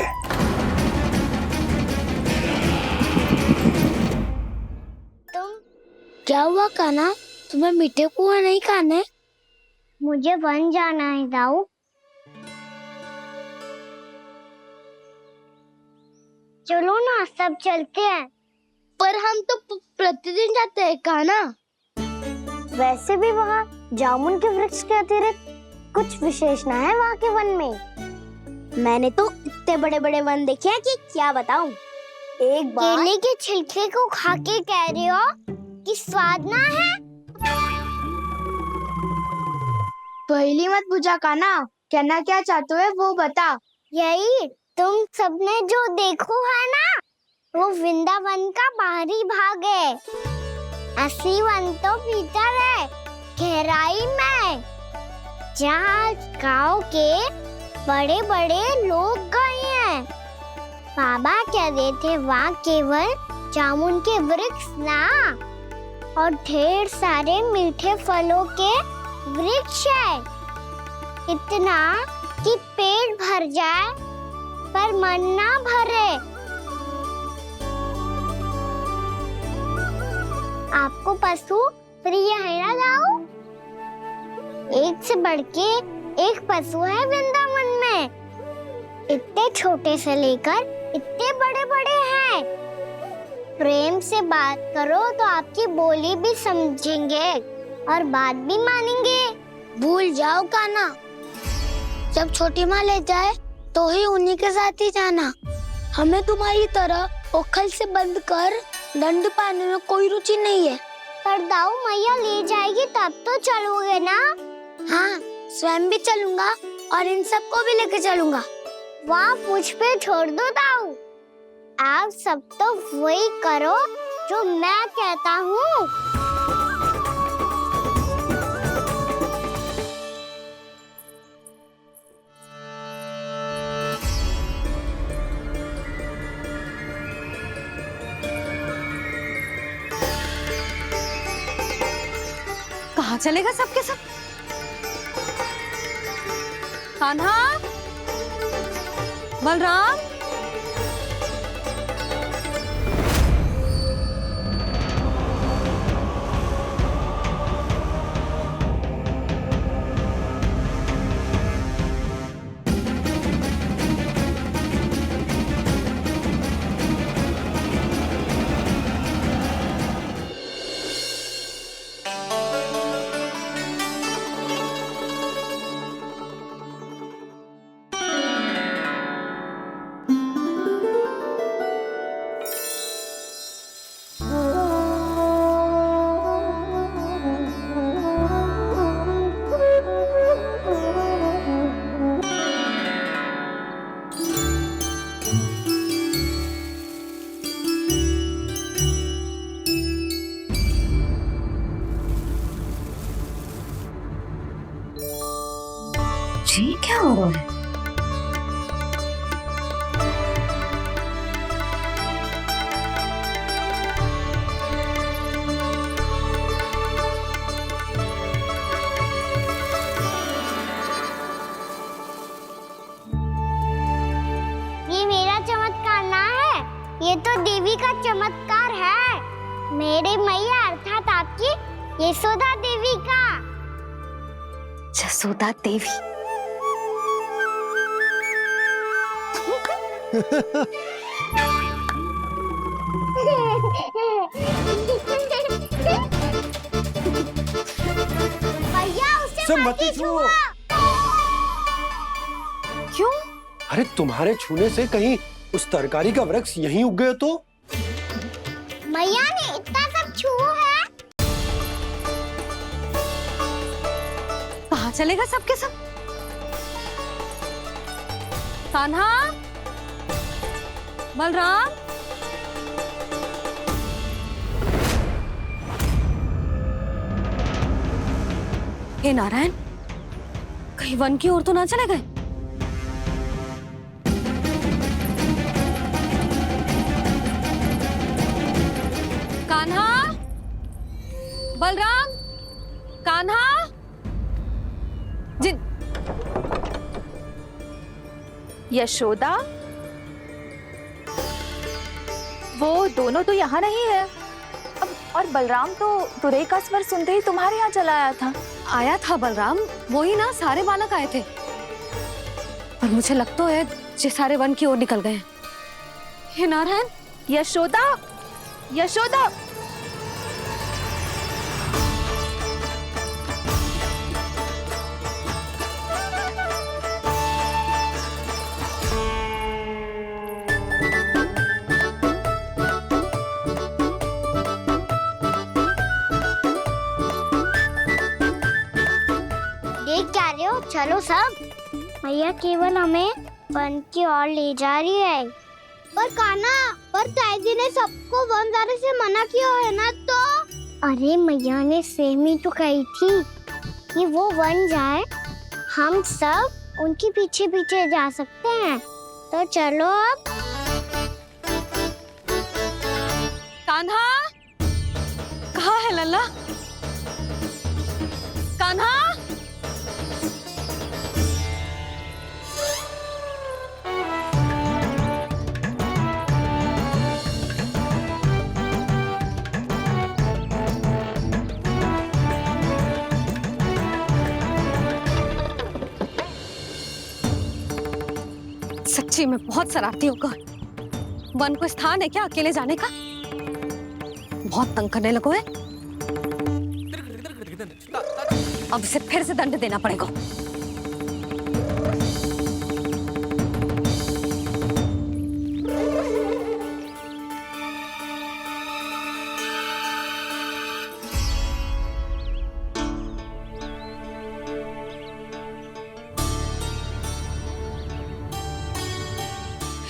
तुम क्या हुआ कान्हा? तुम्हें मीठे पुआ नहीं खाने? मुझे वन जाना है दाऊ। चलो ना, सब चलते हैं। पर हम तो प्रतिदिन जाते हैं कान्हा। वैसे भी वहाँ जामुन के वृक्ष के अतिरिक्त कुछ विशेष ना है वहाँ के वन में। मैंने तो इतने बड़े बड़े वन देखे हैं कि क्या बताऊं। एक बार केले के छिलके को खा के कह रही हो कि स्वाद ना है? पहली मत पूछा कान्हा, कहना क्या चाहते हो वो बता। यही तुम सबने जो देखो है ना, वो वृंदावन का बाहरी भाग है। असली वन तो भीतर है, गहराई में, जहाँ गाँव के बड़े बड़े लोग गए हैं। बाबा कह रहे थे वहाँ केवल जामुन के वृक्ष ना, और ढेर सारे मीठे फलों के वृक्ष है। इतना कि पेट भर जाए पर मन ना भरे। आपको पशु प्रिय है ना दाऊ? एक से बढ़ के एक पशु है वृंदावन में। इतने छोटे से लेकर इतने बड़े बड़े हैं। प्रेम से बात करो तो आपकी बोली भी समझेंगे और बात भी मानेंगे। भूल जाओ कान्हा, जब छोटी माँ ले जाए तो ही उन्हीं के साथ ही जाना। हमें तुम्हारी तरह ओखल से बंद कर दंड पाने में कोई रुचि नहीं है। पर दाऊ मैया ले जाएगी तब तो चलोगे ना? हाँ, स्वयं भी चलूंगा और इन सबको भी लेके चलूंगा। वहाँ मुझ पे छोड़ दो दाऊ। आप सब तो वही करो जो मैं कहता हूँ। कहाँ चलेगा सबके सब? कान्हा, बलराम, जी क्या हो रहा है? ये मेरा चमत्कार ना है, ये तो देवी का चमत्कार है। मेरे मैया अर्थात आपकी यशोदा देवी का। जसोदा देवी। भैया उसे मत छुओ। क्यों? अरे तुम्हारे छूने से कहीं उस तरकारी का वृक्ष यहीं उग गए तो? मैया ने इतना सब छुआ है। कहाँ चलेगा सबके सब? कान्हा, बलराम, हे नारायण, कहीं वन की ओर तो ना चले गए? कान्हा, बलराम, कान्हा, जिन यशोदा, वो दोनों तो यहाँ नहीं है। अब और बलराम तो तुरई का स्वर सुनते ही तुम्हारे यहाँ चला आया था। आया था बलराम, वही ना सारे बालक आए थे। पर मुझे लगता है ये सारे वन की ओर निकल गए हैं। हे नारायण, यशोदा, यशोदा, देख क्या रहे हो? चलो सब। मैया केवल हमें वन की ओर ले जा रही है। पर कान्हा, पर ताईजी ने सबको वन जाने से मना किया है ना तो? अरे मैया ने सेमी तो कही थी कि वो वन जाए, हम सब उनके पीछे पीछे जा सकते हैं। तो चलो अब। कान्हा, कहाँ है लल्ला? कान्हा, सच्ची में बहुत शरारती होगा। वन को स्थान है क्या अकेले जाने का? बहुत तंग करने लगो है। अब इसे फिर से दंड देना पड़ेगा।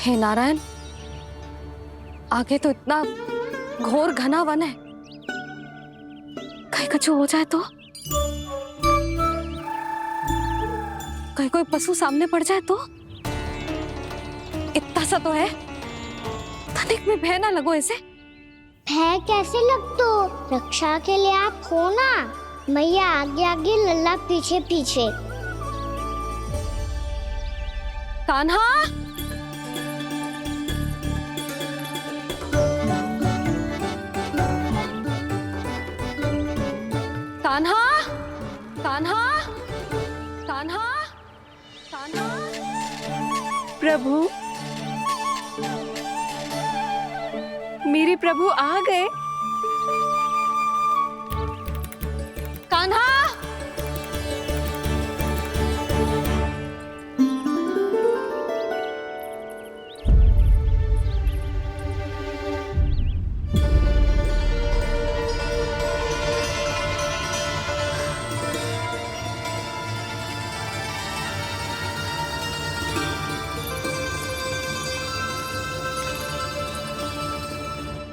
हे नारायण, आगे तो इतना घोर घना वन है, कहीं कुछ हो जाए तो, कहीं कोई पशु सामने पड़ जाए तो। इतना सा तो है, तनिक में भय ना लगो इसे। भय कैसे लग तो, रक्षा के लिए आप हो ना। मैया आगे आगे, लल्ला पीछे पीछे। कान्हा, कान्हा, कान्हा, कान्हा, कान्हा। प्रभु, मेरे प्रभु आ गए। कान्हा,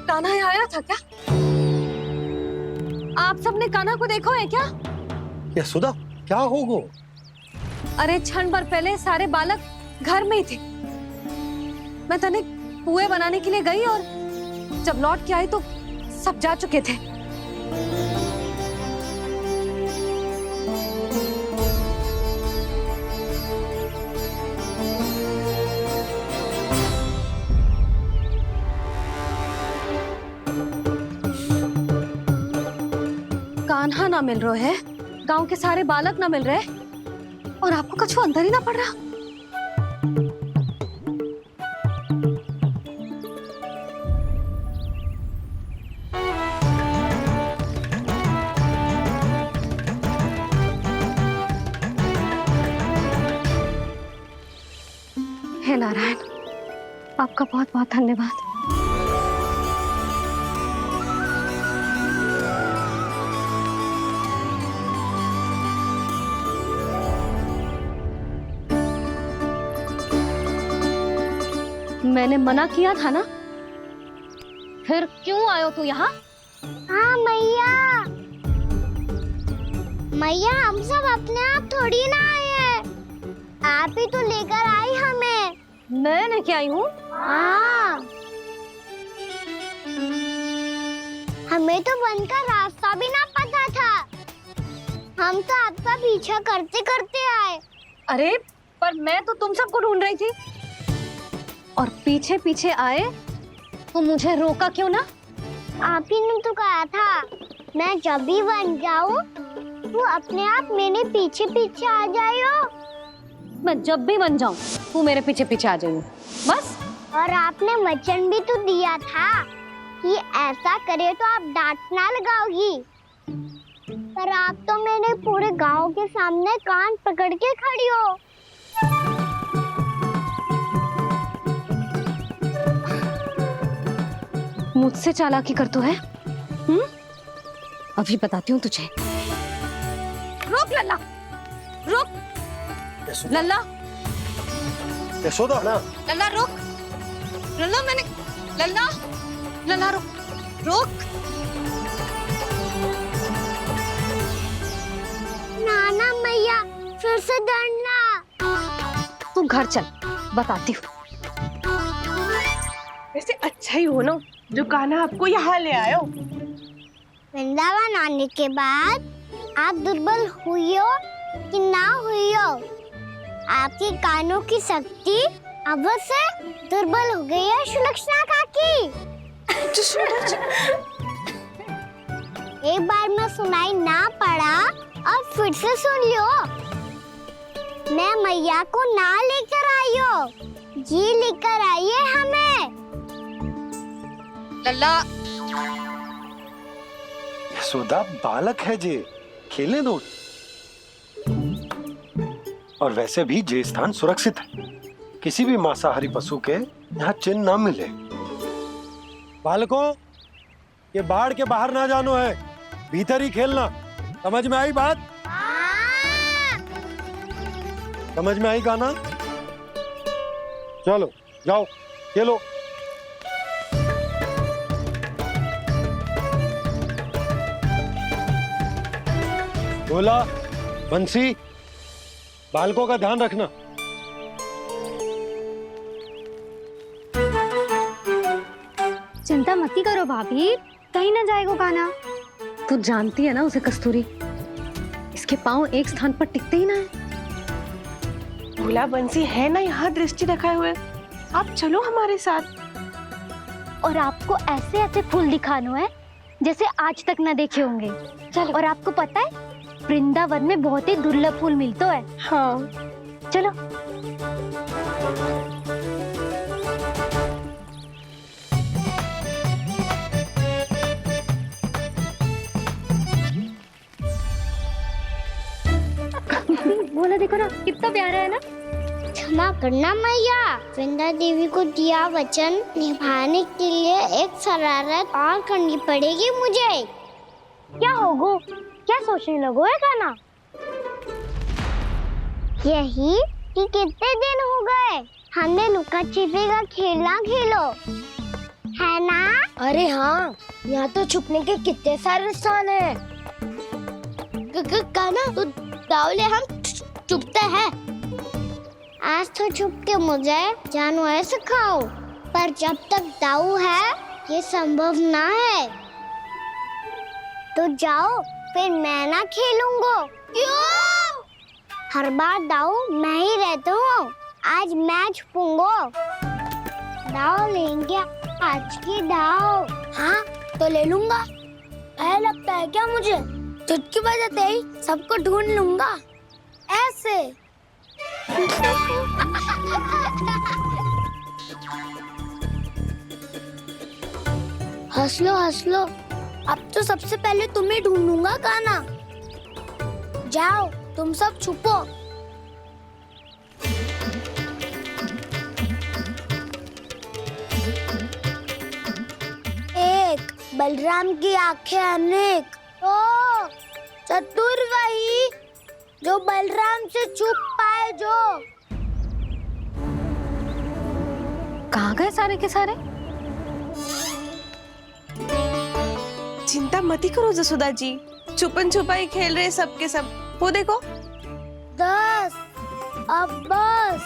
कान्हा यहाँ आया था क्या? आप सबने कान्हा को देखो है क्या? यशोदा, क्या हो गो? अरे क्षण भर पहले सारे बालक घर में ही थे। मैं तनिक पुए बनाने के लिए गई और जब लौट के आई तो सब जा चुके थे। कान्हा ना मिल रहे है, गांव के सारे बालक ना मिल रहे, और आपको कुछ अंदर ही ना पड़ रहा। हे नारायण, आपका बहुत बहुत धन्यवाद। मैंने मना किया था ना, फिर क्यों आयो तू यहाँ? हाँ मैया, मैया हम सब अपने आप थोड़ी ना आए हैं, आप ही तो लेकर आई हमें। मैं लेके आई हूँ? हाँ, हमें तो वन का रास्ता भी ना पता था, हम तो आपका पीछा करते करते आए। अरे पर मैं तो तुम सबको ढूंढ रही थी, और पीछे पीछे आए तो मुझे रोका क्यों ना? आप ही ने तो कहा था मैं जब भी बन जाऊं तू अपने आप मेरे पीछे पीछे आ जाइयो। मैं जब भी बन जाऊं तू मेरे पीछे पीछे आ जाइयो, बस। और आपने वचन भी तो दिया था कि ऐसा करे तो आप डांट ना लगाओगी, पर आप तो मेरे पूरे गांव के सामने कान पकड़ के खड़ी हो। मुझसे चालाकी कर तो है? अभी बताती हूँ तुझे। रुक लल्ला, रुक लल्ला, यशोदा ना, लल्ला रुक, लल्ला मैंने, लल्ला, लल्ला रुक, रुक। नाना मैया फिर से डरना। तू घर चल, बताती हूँ। वैसे अच्छा ही हो ना जो कान्हा आपको यहाँ ले आयो। वृंदावन आने के बाद आप दुर्बल हुई हो कि ना हुई हो, आपके कानों की शक्ति अब से दुर्बल हो गई है सुलक्षणा काकी। एक बार में सुनाई ना पड़ा और फिर से सुन लियो। मैं मैया को ना लेकर आई हो, जी लेकर आई है हमें। लल्ला, यशोदा बालक है जे, खेलने दो। और वैसे भी जे स्थान सुरक्षित है, किसी भी मांसाहारी पशु के यहाँ चिन्ह ना मिले। बालकों, ये बाढ़ के बाहर ना जानो है, भीतर ही खेलना। समझ में आई बात? समझ में आई कान्हा? चलो जाओ खेलो। बोला बंसी, बालकों का ध्यान रखना। चिंता मत करो भाभी, कहीं ना जाएगा कान्हा। तू जानती है ना उसे कस्तूरी, इसके पांव एक स्थान पर टिकते ही ना है। भोला बंसी है ना यहाँ दृष्टि रखाए हुए, आप चलो हमारे साथ। और आपको ऐसे ऐसे फूल दिखाना है जैसे आज तक न देखे होंगे। चलो। और आपको पता है वृंदावन में बहुत ही दुर्लभ फूल मिलते हैं। हाँ चलो। बोला देखो ना कितना प्यारा है ना। क्षमा करना मैया, वृंदा देवी को दिया वचन निभाने के लिए एक शरारत और करनी पड़ेगी मुझे। क्या होगो, क्या सोचने लगो है कान्हा? यही कि कितने दिन हो गए हमने लुका छिपी का खेलना खेलो, है ना? अरे हाँ, यहाँ तो छुपने के कितने सारे स्थान है। कान्हा तू दावले, हम छुपते हैं। आज तो छुप के मुझे जानवर सिखाओ, पर जब तक दाऊ है ये संभव ना है। तो जाओ, फिर मैं ना खेलूंगा। क्यों? हर बार दाऊ मैं ही रहता हूँ, आज मैं छुपूंगा। दाऊ लेंगे आज की दाऊ। हाँ तो ले लूंगा। ऐसा लगता है क्या मुझे? चुटकी बजाते ही सबको ढूंढ लूंगा ऐसे। हंस लो, अब तो सबसे पहले तुम्हें ढूंढूंगा कान्हा। जाओ तुम सब छुपो। एक, बलराम की आंखें अनेक। ओ, चतुर वही जो बलराम से छुप पाए। जो कहाँ गए सारे के सारे? चिंता मत करो जसोदा जी, छुपन छुपाई खेल रहे सब के सब। वो देखो 10, अब बस,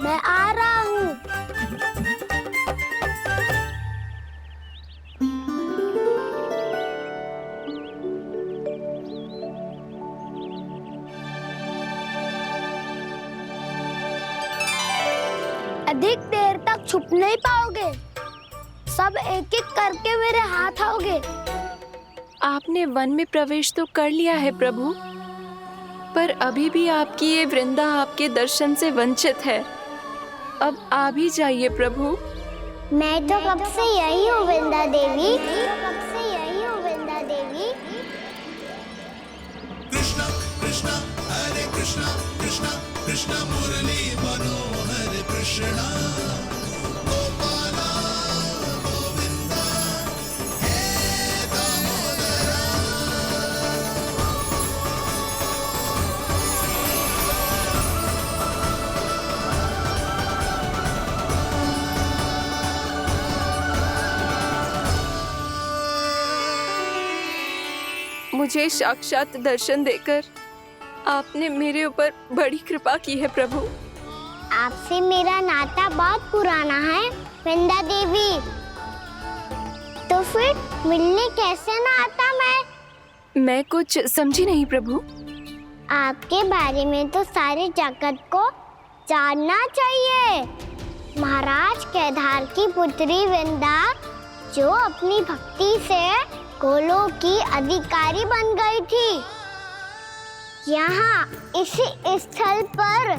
मैं आ रहा हूँ। अधिक देर तक छुप नहीं पाओगे, सब एक एक करके मेरे हाथ आओगे। आपने वन में प्रवेश तो कर लिया है प्रभु, पर अभी भी आपकी ये वृंदा आपके दर्शन से वंचित है। अब आ भी जाइए प्रभु। मैं तो कब से यही हूँ वृंदा देवी, कब से यही हूँ वृंदा देवी। कृष्णा कृष्णा हरे कृष्णा, कृष्णा कृष्णा मुरली मनोहर कृष्णा, गोपाला गोविंदा हे दामोदरा। मुझे साक्षात दर्शन देकर आपने मेरे ऊपर बड़ी कृपा की है प्रभु। आपसे मेरा नाता बहुत पुराना है वृंदा देवी, तो फिर मिलने कैसे ना आता मैं कुछ समझी नहीं प्रभु। आपके बारे में तो सारे जगत को जानना चाहिए। महाराज केदार की पुत्री वृंदा, जो अपनी भक्ति से गोलोक की अधिकारी बन गई थी, यहाँ इसी स्थल पर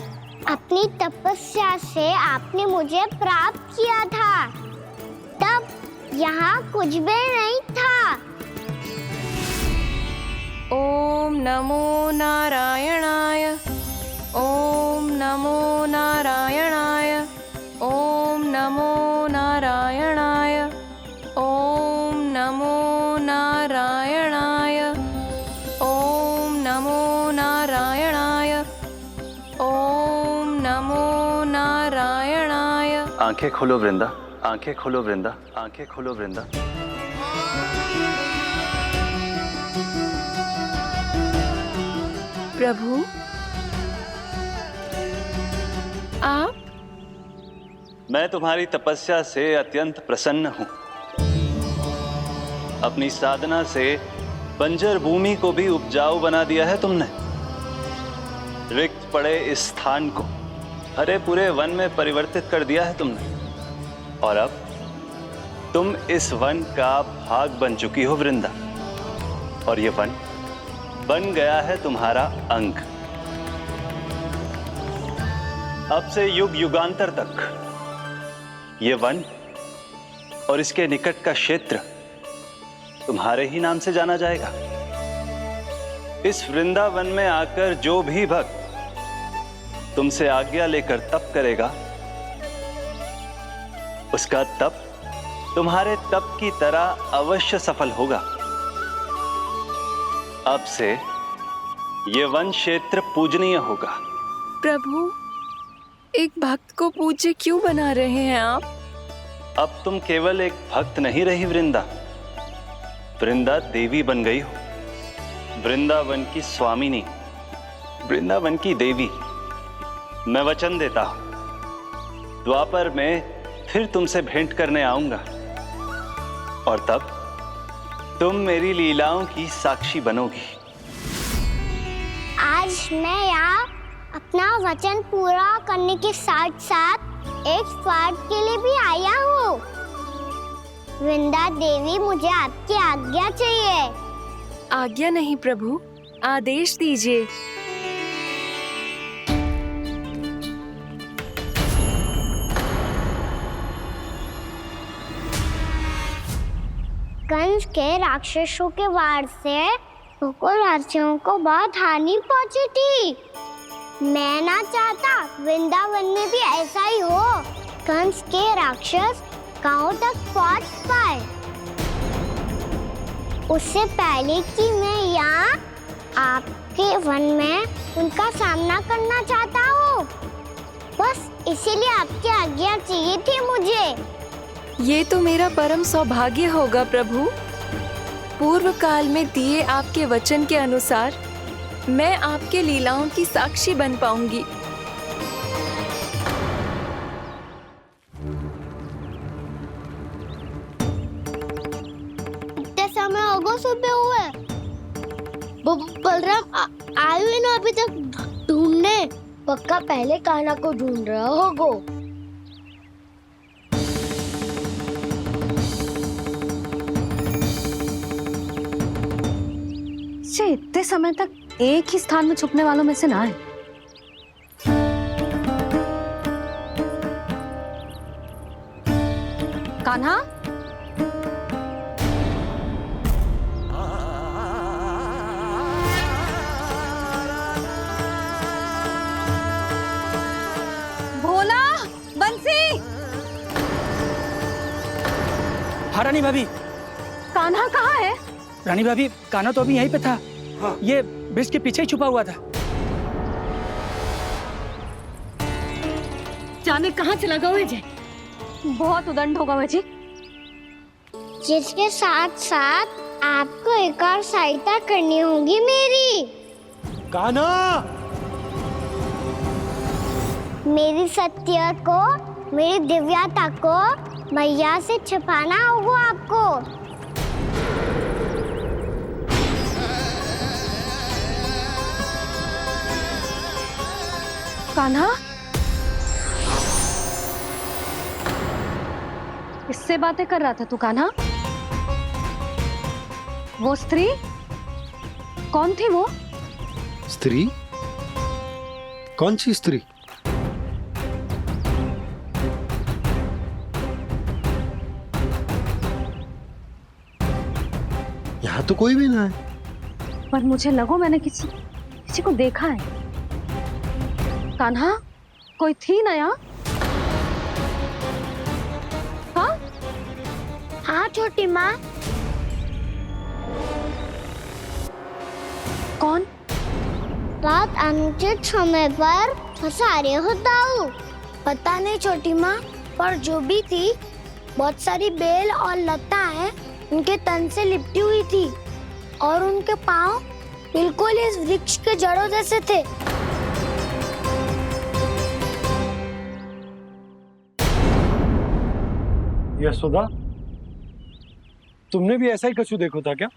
अपनी तपस्या से आपने मुझे प्राप्त किया था। तब यहाँ कुछ भी नहीं था। ओम नमो नारायणाय, ओम नमो नारायणाय, ओम नमो नारायणाय, ओम नमो नारायणाय, ओम नमो नारायणाय, ओम नमो नारायणाय। आंखें खोलो वृंदा, आंखें खोलो वृंदा, आंखें खोलो वृंदा। प्रभु आप? मैं तुम्हारी तपस्या से अत्यंत प्रसन्न हूं। अपनी साधना से बंजर भूमि को भी उपजाऊ बना दिया है तुमने। रिक्त पड़े इस स्थान को हरे पूरे वन में परिवर्तित कर दिया है तुमने। और अब तुम इस वन का भाग बन चुकी हो वृंदा। और ये वन बन गया है तुम्हारा अंग। अब से युग युगांतर तक ये वन और इसके निकट का क्षेत्र तुम्हारे ही नाम से जाना जाएगा। इस वृंदावन में आकर जो भी भक्त तुमसे आज्ञा लेकर तप करेगा, उसका तप तुम्हारे तप की तरह अवश्य सफल होगा। अब से ये वन क्षेत्र पूजनीय होगा। प्रभु, एक भक्त को पूज्य क्यों बना रहे हैं आप? अब तुम केवल एक भक्त नहीं रही वृंदा, वृंदा देवी बन गई हो। वृंदावन की स्वामिनी, वृंदावन की देवी। मैं वचन देता हूं, द्वापर में फिर तुमसे भेंट करने आऊंगा और तब तुम मेरी लीलाओं की साक्षी बनोगी। आज मैं यहाँ अपना वचन पूरा करने के साथ साथ एक स्वार्थ के लिए भी आया हूँ। वृंदा देवी, मुझे आपकी आज्ञा चाहिए। आज्ञा नहीं प्रभु, आदेश दीजिए। कंस के राक्षसों के वार से गोकुलवासियों को बहुत हानि पहुंची थी। मैं ना चाहता वृंदावन में भी ऐसा ही हो। कंस के राक्षस गांव तक पहुंच पाए, उससे पहले कि मैं यहाँ आपके वन में उनका सामना करना चाहता हूँ। बस इसीलिए आपकी आज्ञा चाहिए थी मुझे। ये तो मेरा परम सौभाग्य होगा प्रभु। पूर्व काल में दिए आपके वचन के अनुसार मैं आपके लीलाओं की साक्षी बन पाऊंगी। इतने समय होगा सुबह हुए। बलराम आए हुए ना अभी तक ढूंढने। पक्का पहले कान्हा को ढूंढ रहा होगा। इतने समय तक एक ही स्थान में छुपने वालों में से ना है। कान्हा, भोला, बंसी। हाँ रानी भाभी। कान्हा कहाँ है? रानी भाभी, कान्हा तो अभी यहीं पे था। हाँ। ये ब्रिज के पीछे ही छुपा हुआ था। जाने कहाँ चला गया जी? बहुत उदंड होगा जी। जिसके साथ साथ आपको एक और सहायता करनी होगी मेरी। कान्हा, मेरी सत्य को, मेरी दिव्यता को मैया से छिपाना होगा आपको। कान्हा, इससे बातें कर रहा था तू कान्हा? वो स्त्री कौन थी? वो स्त्री? कौन सी स्त्री? यहाँ तो कोई भी ना है। पर मुझे लगो मैंने किसी को देखा है। कान्हा, कोई थी ना यहाँ? हाँ? हाँ छोटी माँ। कौन? रात अनुचित समय पर फंसा रहे हो ताऊ। पता नहीं छोटी माँ, पर जो भी थी बहुत सारी बेल और लता है उनके तन से लिपटी हुई थी और उनके पाँव बिल्कुल बिल्कुल इस वृक्ष के जड़ों जैसे थे। यशोदा, तुमने भी ऐसा ही कछु देखो था क्या?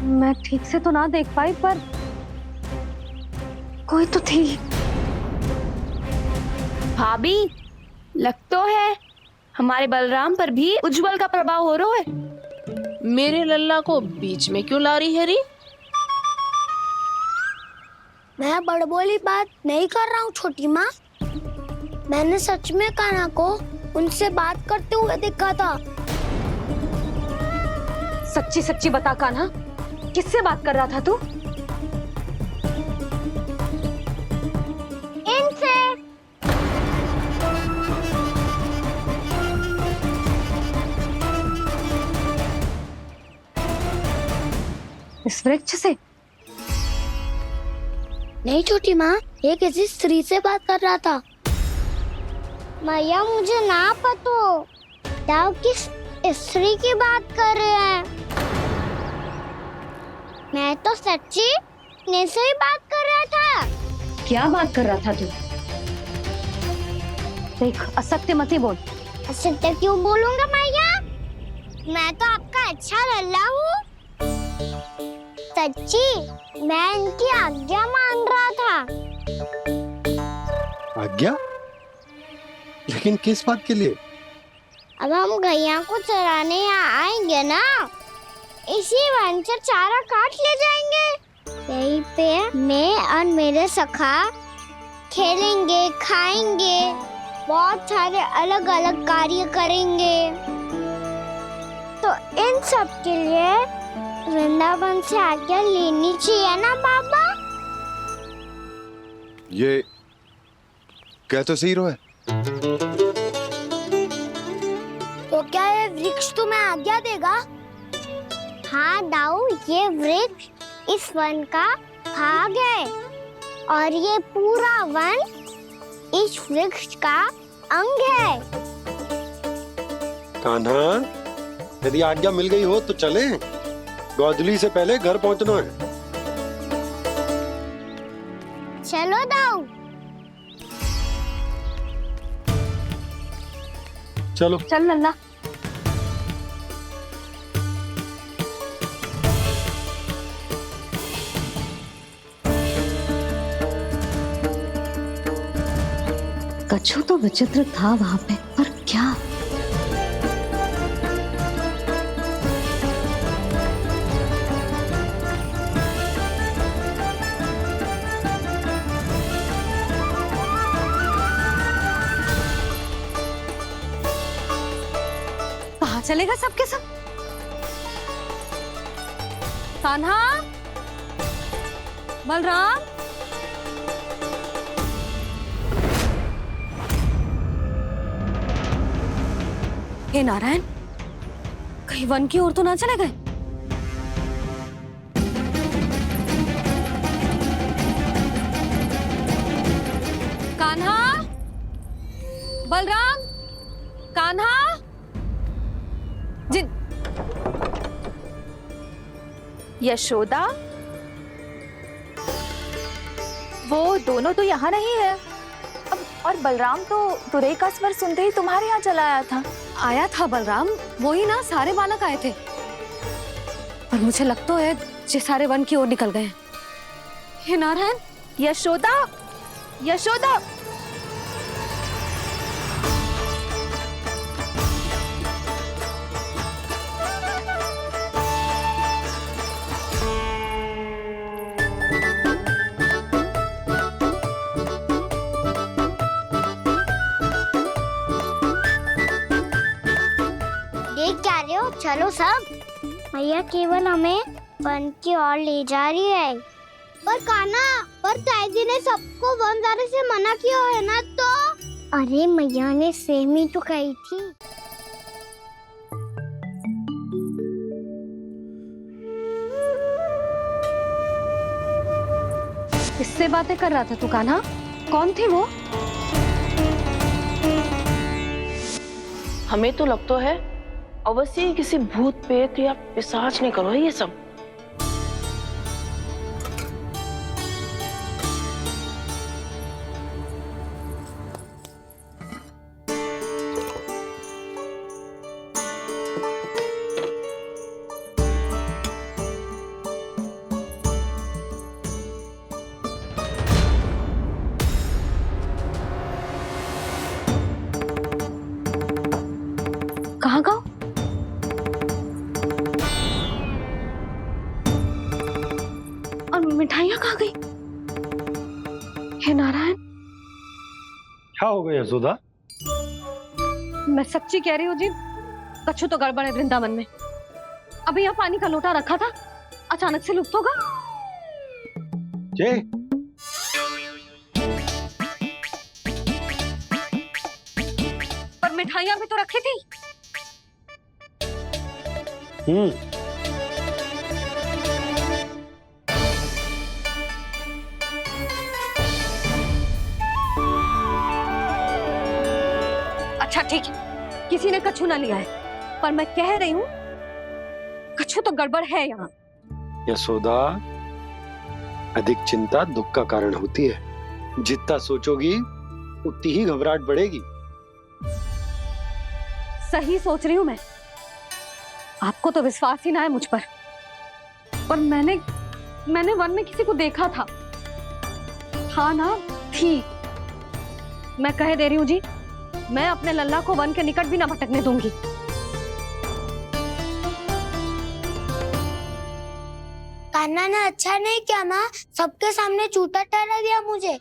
मैं ठीक से तो ना देख पाई, पर कोई तो थी। भाभी, लग तो है हमारे बलराम पर भी उज्जवल का प्रभाव हो रहा है। मेरे लल्ला को बीच में क्यों ला रही है री? मैं बड़बोली बात नहीं कर रहा हूँ छोटी माँ। मैंने सच में कान्हा को उनसे बात करते हुए देखा था। सच्ची सच्ची बता कान्हा, किससे बात कर रहा था तू? इनसे। इस वृक्ष से? नहीं छोटी माँ, ये किसी स्त्री से बात कर रहा था। मैया मुझे ना पतो दाव किस स्त्री की बात कर रहे हैं। मैं तो सच्ची ने से ही बात कर रहा था। क्या बात कर रहा था तू? देख, असत्य मत ही बोल। असत्य क्यों बोलूंगा मैया? मैं तो आपका अच्छा लल्ला हूँ। सच्ची मैं इनकी आज्ञा मान रहा था। आज्ञा? लेकिन किस बात के लिए? अब हम गैया को चराने यहाँ आएंगे ना, इसी वन से चारा काट ले जाएंगे। यहीं पे मैं और मेरे सखा खेलेंगे, खाएंगे, बहुत सारे अलग अलग कार्य करेंगे। तो इन सब के लिए वृंदावन से आज्ञा लेनी चाहिए ना बाबा? ये कह तो सही रहा है। तो क्या ये वृक्ष तुम्हें आज्ञा देगा? हाँ दाऊ, ये वृक्ष इस वन का भाग है और ये पूरा वन इस वृक्ष का अंग है। कान्हा, यदि आज्ञा मिल गई हो तो चले। गोधूली से पहले घर पहुंचना है। चलो दाऊ। चलो चल लल्ला। कछु तो विचित्र था वहां पे, पर क्या? कहाँ चलेगा सबके सब? कान्हा, बलराम, हे नारायण, कहीं वन की ओर तो ना चले गए? कान्हा, बलराम, कान्हा, जिन यशोदा, वो दोनों तो यहाँ नहीं है। अब और बलराम तो तुरई का स्वर सुनते ही तुम्हारे यहाँ चला आया था। आया था बलराम, वो ही ना, सारे बालक आए थे। पर मुझे लगता है जे सारे वन की ओर निकल गए। हे नारायण, यशोदा, यशोदा, देख क्या रहे हो? चलो सब। मैया केवल हमें वन की ओर ले जा रही है। पर कान्हा, पर ताईजी ने सबको वन जाने से मना किया है ना तो? अरे मैया ने सेम ही तो कही थी। किससे बातें कर रहा था तू कान्हा? कौन थी वो? हमें तो लगता है अवश्य ही किसी भूत प्रेत या पिशाच ने करो ये सब। मिठाइयाँ कहाँ गई? हे नारायण, क्या हो गया यशोदा? मैं सच्ची कह रही हूँ जी, कछु तो गड़बड़ है वृंदावन में। अभी यहाँ पानी का लोटा रखा था, अचानक से लुप्त होगा। जय, पर मिठाइयाँ भी तो रखी थी। अच्छा ठीक है, किसी ने कछु ना लिया है, पर मैं कह रही हूँ कछु तो गड़बड़ है यहाँ। यशोदा, अधिक चिंता दुख का कारण होती है। जितना सोचोगी उतनी ही घबराहट बढ़ेगी। सही सोच रही हूँ मैं। आपको तो विश्वास ही ना है मुझ पर मैंने वन में किसी को देखा था। हाँ ना, थी। मैं कह दे रही हूँ जी, मैं अपने लल्ला को वन के निकट भी ना भटकने दूंगी। कान्हा ने अच्छा नहीं किया माँ, सबके सामने झूठा ठहरा दिया मुझे।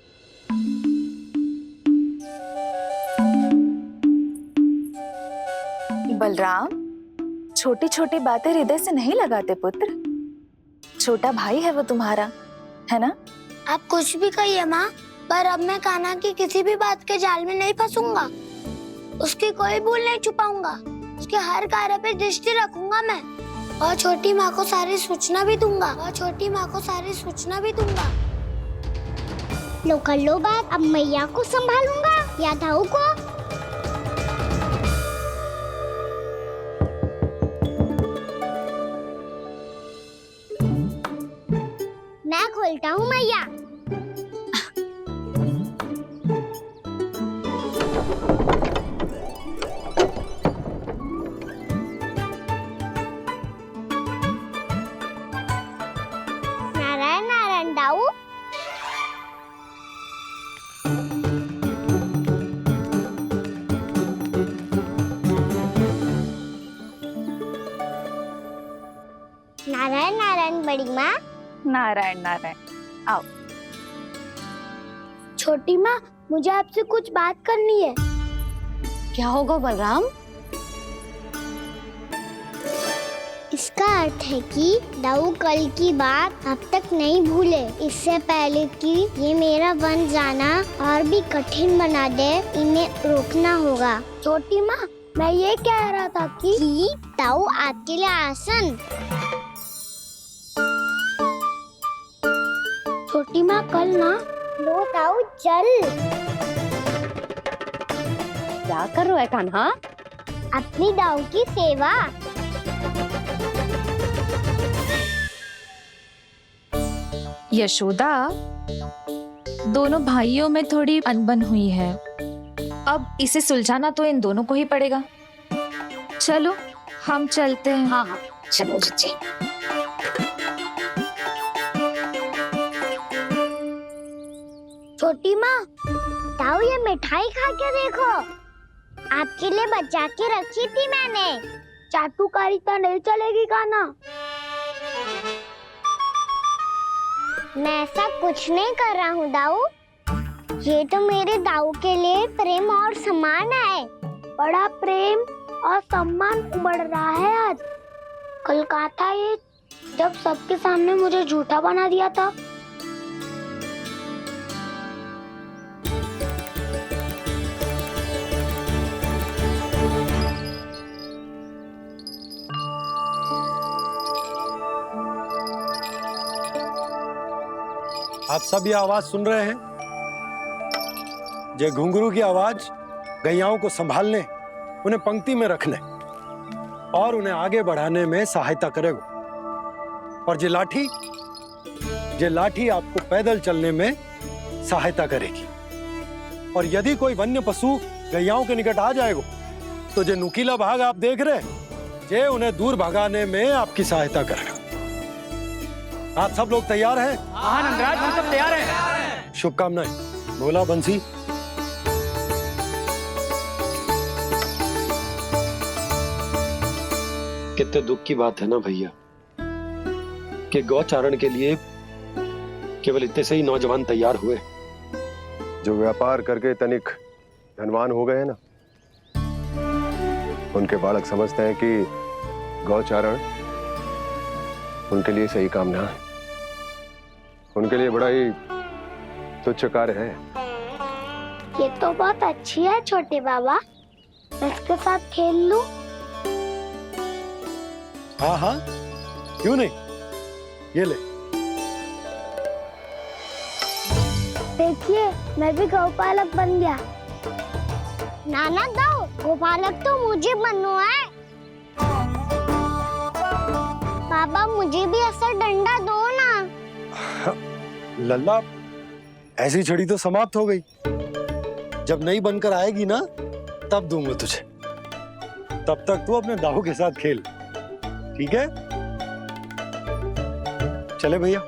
बलराम, छोटी छोटी बातें हृदय से नहीं लगाते पुत्र। छोटा भाई है वो तुम्हारा, है ना? आप कुछ भी कहिए माँ, पर अब मैं कान्हा की किसी भी बात के जाल में नहीं फंसूंगा। उसकी कोई भूल नहीं छुपाऊंगा। उसके हर कार्य पे दृष्टि रखूंगा मैं, और छोटी माँ को सारी सूचना भी दूंगा। लो कर लो बात, अब मैया को संभालूंगा या दाऊ को। मैं खोलता हूँ मैया। नारायण नारायण दाऊ। नारायण नारायण बड़ी माँ। नारायण नारायण, आओ। छोटी माँ, मुझे आपसे कुछ बात करनी है। क्या होगा बलराम? इसका अर्थ है कि दाऊ कल की बात अब तक नहीं भूले। इससे पहले कि ये मेरा वन जाना और भी कठिन बना दे, इन्हें रोकना होगा। छोटी माँ, मैं ये कह रहा था कि दाऊ आपके लिए आसन। छोटी माँ, कल ना लो दाऊ चल। क्या कर रहा है कान्हा? अपनी दाऊ की सेवा। यशोदा, दोनों भाइयों में थोड़ी अनबन हुई है। अब इसे सुलझाना तो इन दोनों को ही पड़ेगा। चलो हम चलते हैं। हाँ हाँ, चलो जी। छोटी माँ, दाऊ ये मिठाई खा के देखो। आपके लिए बचा के रखी थी मैंने। चाटुकारिता नहीं चलेगी कान्हा। मैं ऐसा कुछ नहीं कर रहा हूँ दाऊ। ये तो मेरे दाऊ के लिए प्रेम और सम्मान है। बड़ा प्रेम और सम्मान उमड़ रहा है आज। कल कहा था ये, जब सबके सामने मुझे झूठा बना दिया था। आप सब ये आवाज सुन रहे हैं? ये घुंघरू की आवाज गैयाओं को संभालने, उन्हें पंक्ति में रखने और उन्हें आगे बढ़ाने में सहायता करेगा। और ये लाठी आपको पैदल चलने में सहायता करेगी। और यदि कोई वन्य पशु गैयाओं के निकट आ जाएगा तो जो नुकीला भाग आप देख रहे हैं, ये उन्हें दूर भगाने में आपकी सहायता करेगा। आप सब लोग तैयार हैं? हाँ नंदराज, हम सब तैयार हैं। शुभकामनाएं। बोला बंसी। कितने दुख की बात है ना भैया कि गौचारण के लिए केवल इतने से ही नौजवान तैयार हुए। जो व्यापार करके तनिक धनवान हो गए हैं ना, उनके बालक समझते हैं कि गौचारण उनके लिए सही काम ना है, उनके लिए बड़ा ही तुच्छ कार्य है। ये तो बहुत अच्छी है छोटे बाबा, मैं इसके साथ खेल लूं? हाँ हाँ, क्यों नहीं, ये ले। देखिए, मैं भी गौपालक बन गया। नाना दो, गौपालक तो मुझे बनना है। बाबा मुझे भी ऐसा डंडा दो ना। लल्ला, ऐसी छड़ी तो समाप्त हो गई, जब नई बनकर आएगी ना तब दूंगा तुझे। तब तक तू अपने दाऊ के साथ खेल, ठीक है? चले भैया।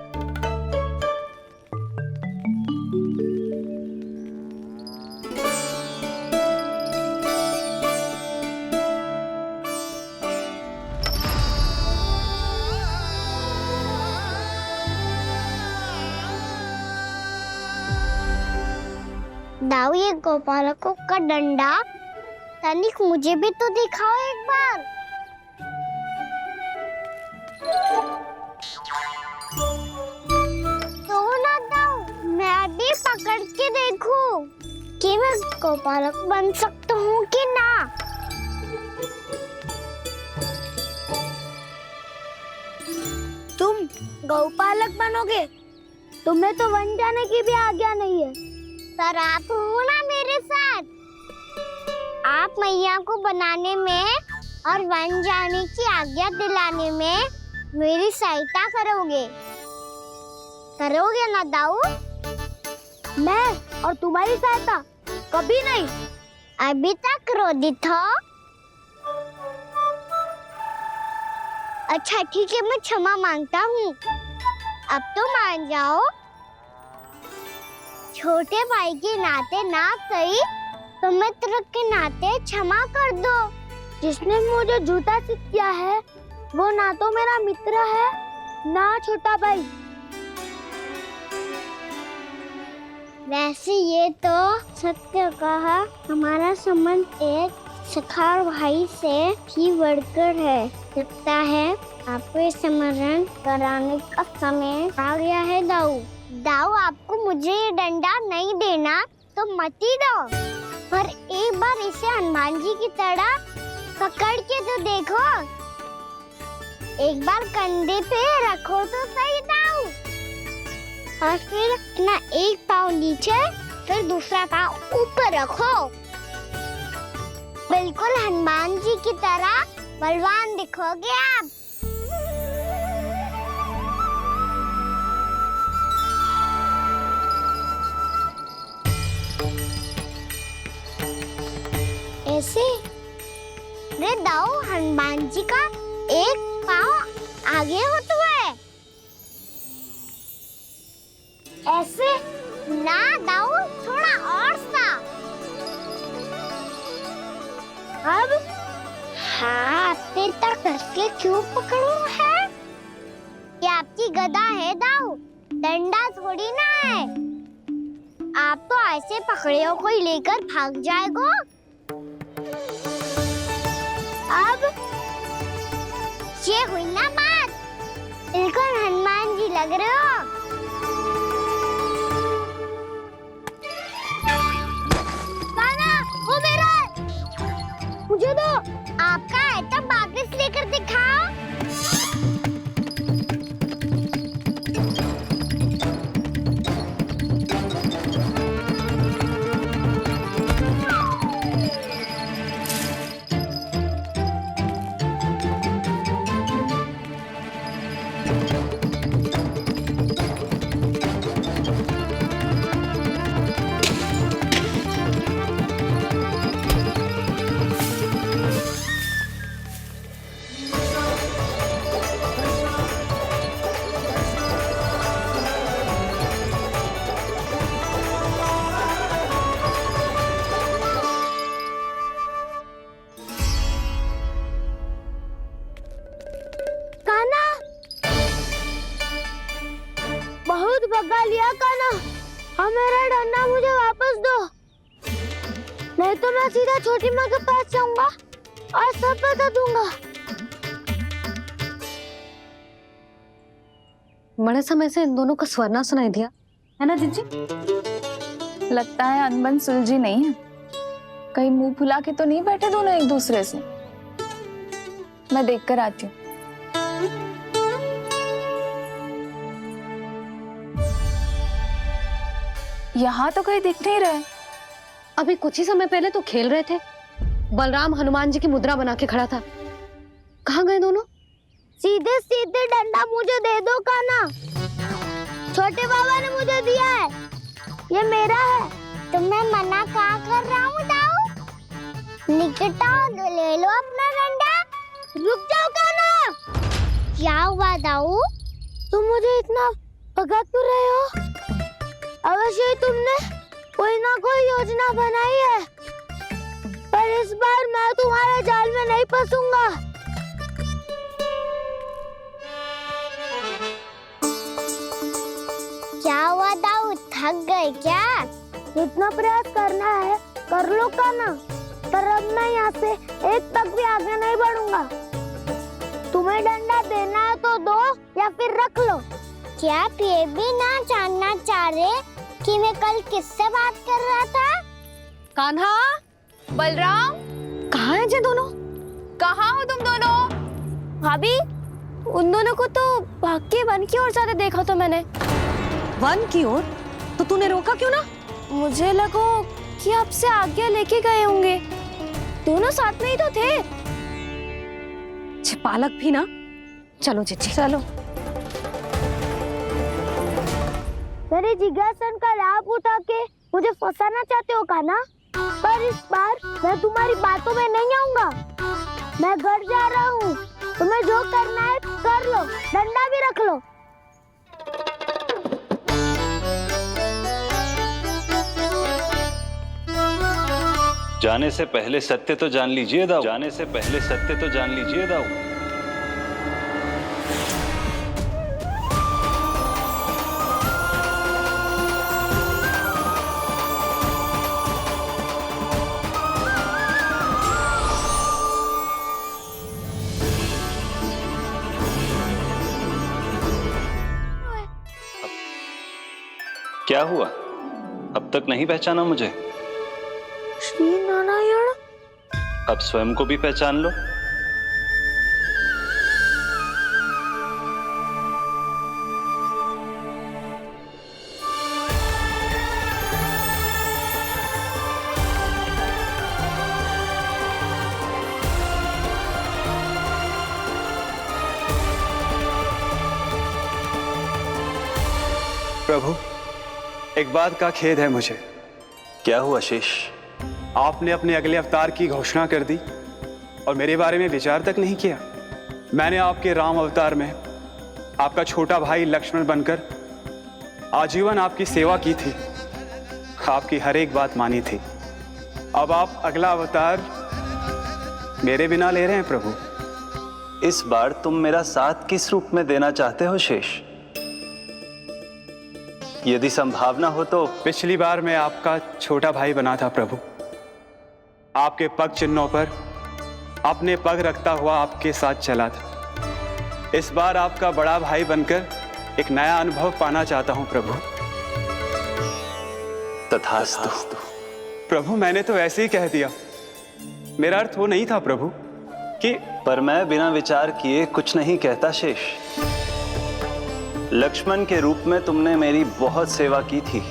दाऊ, ये गोपालकों का डंडा तनिक मुझे भी तो दिखाओ एक बार। तो ना दाऊ, मैं भी पकड़ के देखूं कि मैं गोपालक बन सकता हूँ कि ना। तुम गौपालक बनोगे? तुम्हें तो वन जाने की भी आज्ञा नहीं है, पर आप हो ना मेरे साथ। आप मैया को बनाने में और वन जाने की आज्ञा दिलाने में मेरी सहायता करोगे, करोगे ना दाऊ? मैं और तुम्हारी सहायता कभी नहीं। अभी तक क्रोधित हो? अच्छा ठीक है, मैं क्षमा मांगता हूँ। अब तो मान जाओ। छोटे भाई के नाते ना सही तो मित्र के नाते क्षमा कर दो। जिसने मुझे जूता सिखाया है वो ना तो मेरा मित्र है ना छोटा भाई। वैसे ये तो सत्य कहा, हमारा संबंध एक सखार भाई से भी बढ़कर है। लगता है आपको स्मरण कराने का समय आ गया है दाऊ। दाऊ, आपको मुझे ये डंडा नहीं देना तो मत ही दो, पर एक बार इसे हनुमान जी की तरह पकड़ के तो देखो। एक बार कंधे पे रखो तो सही दाऊ, और फिर अपना एक पाँव नीचे फिर दूसरा पाँव ऊपर रखो। बिल्कुल हनुमान जी की तरह बलवान दिखोगे आप। ऐसे रे दाऊ, हनुमान जी का एक पाँव आगे होता है। ऐसे ना दाऊ, थोड़ा और सा। अब हाथ तक कसके क्यों पकड़ू है? ये आपकी गदा है दाऊ, डंडा थोड़ी ना है। आप तो ऐसे पकड़े हो कोई लेकर भाग जाएगा। अब ये हुई ना बात, बिल्कुल हनुमान जी लग रहे हो। कान्हा, वो मेरा है। मुझे दो। आपका आइटम वापस लेकर दिखाओ। भगा लिया कान्हा। हाँ, मेरा डंडा मुझे वापस दो, नहीं तो मैं सीधा छोटी माँ के पास जाऊंगा और सब बता दूंगा। बड़े समय से इन दोनों का स्वर ना सुनाई दिया, है ना जीजी? लगता है अनबन सुलझी नहीं है। कहीं मुंह फुला के तो नहीं बैठे दोनों एक दूसरे से। मैं देखकर आती हूँ। यहाँ तो कहीं दिख नहीं रहे। अभी कुछ ही समय पहले तो खेल रहे थे। बलराम हनुमान जी की मुद्रा बना के खड़ा था। कहाँ गए दोनों? सीधे सीधे डंडा मुझे दे दो कान्हा। छोटे बाबा ने मुझे दिया है, ये मेरा है। तो मैं मना कहाँ कर रहा हूँ दाऊ? निकट आओ, ले लो अपना डंडा। रुक जाओ कान्हा। क्या हुआ दाऊ? तुम मुझे इतना भगा क्यों रहे हो? अवश्य ही तुमने कोई ना कोई योजना बनाई है, पर इस बार मैं तुम्हारे जाल में नहीं फंसूंगा। क्या हुआ दाऊ, थक गए क्या? इतना प्रयास करना है कर लो कान्हा, पर अब मैं यहाँ से एक तक भी आगे नहीं बढ़ूंगा। तुम्हें डंडा देना है तो दो या फिर रख लो। क्या आप ये भी ना जानना चाह रहे कि मैं कल किससे बात कर रहा था? कान्हा, बलराम, कहाँ हैं ये दोनों? कहाँ हो तुम दोनों? भाभी, उन दोनों को तो भाग के वन की ओर जाते देखा तो मैंने। वन की ओर? तो तूने रोका क्यों ना? मुझे लगा कि आपसे आज्ञा लेके गए होंगे। दोनों साथ में ही तो थे। पालक भी ना। चलो जीजी, चलो। मेरे जिज्ञासन का लाभ उठा के मुझे फंसाना चाहते हो कान्हा? पर इस बार मैं तुम्हारी बातों में नहीं आऊंगा। मैं घर जा रहा हूँ, तुम्हें जो करना है कर लो, डंडा भी रख लो। जाने से पहले सत्य तो जान लीजिए दाऊ। जाने से पहले सत्य तो जान लीजिए दाऊ। क्या हुआ? अब तक नहीं पहचाना मुझे? श्री नारायण। अब स्वयं को भी पहचान लो। प्रभु, एक बात का खेद है मुझे। क्या हुआ शेष? आपने अपने अगले अवतार की घोषणा कर दी और मेरे बारे में विचार तक नहीं किया। मैंने आपके राम अवतार में आपका छोटा भाई लक्ष्मण बनकर आजीवन आपकी सेवा की थी, आपकी हर एक बात मानी थी। अब आप अगला अवतार मेरे बिना ले रहे हैं प्रभु। इस बार तुम मेरा साथ किस रूप में देना चाहते हो शेष? यदि संभावना हो तो। पिछली बार मैं आपका छोटा भाई बना था प्रभु। आपके पग चिन्हों पर अपने पग रखता हुआ आपके साथ चला था। इस बार आपका बड़ा भाई बनकर एक नया अनुभव पाना चाहता हूं प्रभु। तथास्तु। प्रभु, मैंने तो ऐसे ही कह दिया, मेरा अर्थ वो नहीं था प्रभु कि। पर मैं बिना विचार किए कुछ नहीं कहता शेष। लक्ष्मण के रूप में तुमने मेरी बहुत सेवा की थी।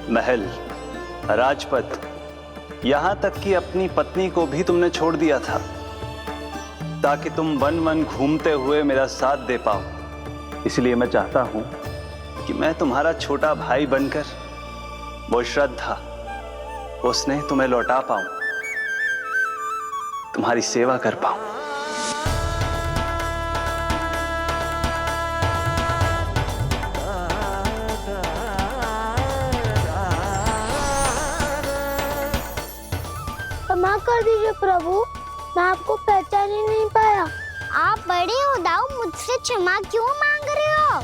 महल, राजपथ, यहां तक कि अपनी पत्नी को भी तुमने छोड़ दिया था ताकि तुम वन वन घूमते हुए मेरा साथ दे पाओ। इसलिए मैं चाहता हूं कि मैं तुम्हारा छोटा भाई बनकर वो श्रद्धा, वो स्नेह तुम्हें लौटा पाऊं, तुम्हारी सेवा कर पाऊं। क्षमा कर दीजिए प्रभु, मैं आपको पहचान ही नहीं पाया। आप बड़े हो दाऊ, मुझसे क्षमा क्यों मांग रहे हो?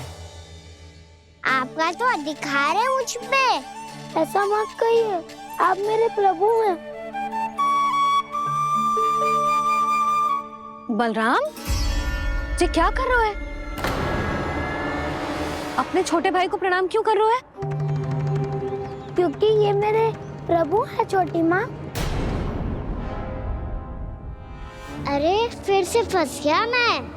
आपका तो अधिकार है मुझ पे। ऐसा मत कहिए, आप मेरे प्रभु हैं। बलराम, ये क्या कर रहे हो? अपने छोटे भाई को प्रणाम क्यों कर रहे हो? क्योंकि ये मेरे प्रभु है छोटी माँ। अरे फिर से फंस गया मैं।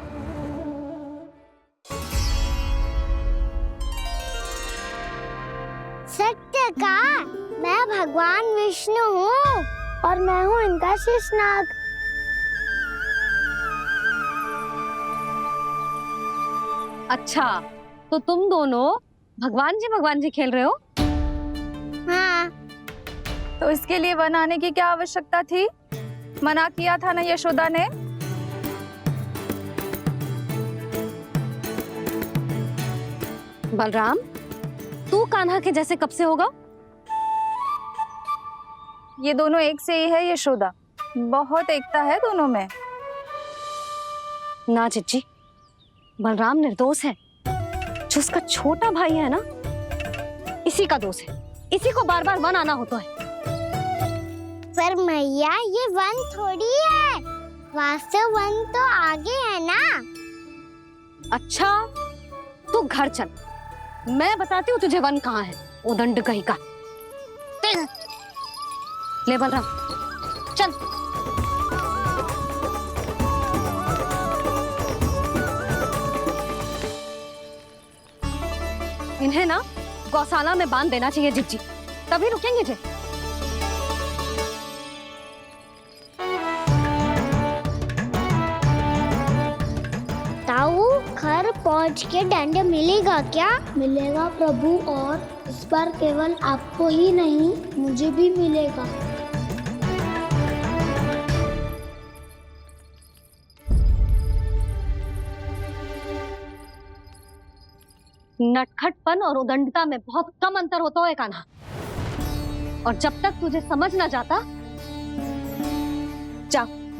सत्य का, मैं भगवान विष्णु हूँ और मैं हूँ इनका शेषनाग। अच्छा, तो तुम दोनों भगवान जी खेल रहे हो? हाँ। तो इसके लिए वन आने की क्या आवश्यकता थी? मना किया था ना यशोदा ने? बलराम, तू कान्हा के जैसे कब से होगा? ये दोनों एक से ही है यशोदा, बहुत एकता है दोनों में। ना चिच्ची, बलराम निर्दोष है। जो उसका छोटा भाई है ना, इसी का दोष है। इसी को बार बार वन आना होता है। पर मैया, ये वन थोड़ी है, वास्तव वन तो आगे है ना। अच्छा, तू घर चल, मैं बताती हूँ तुझे वन कहाँ है। उदंड कहीं का। ले बलराम, चल। इन्हें ना गौशाला में बांध देना चाहिए जिज्जी, तभी रुकेंगे जे। ताऊ, घर पहुंच के दंड मिलेगा क्या? मिलेगा प्रभु, और इस बार केवल आपको ही नहीं, मुझे भी मिलेगा। नटखटपन और उदंडता में बहुत कम अंतर होता है कान्हा, और जब तक तुझे समझ ना जाता,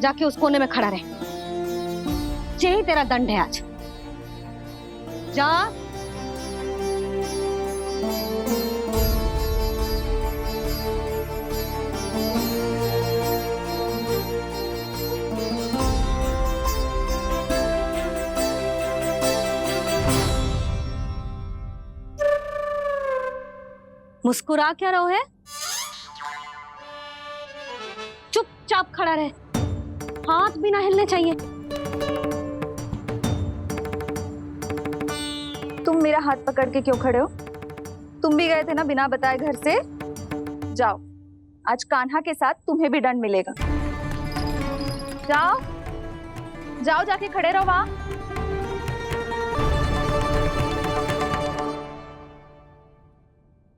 जाके उस कोने में खड़ा रहे। यही तेरा दंड है आज। जा। मुस्कुरा क्या रहो है? चुपचाप खड़ा रहे, हाथ भी ना हिलने चाहिए। तुम मेरा हाथ पकड़ के क्यों खड़े हो? तुम भी गए थे ना बिना बताए घर से। जाओ, आज कान्हा के साथ तुम्हें भी दंड मिलेगा। जाओ जाओ, जाके खड़े रहो वहां।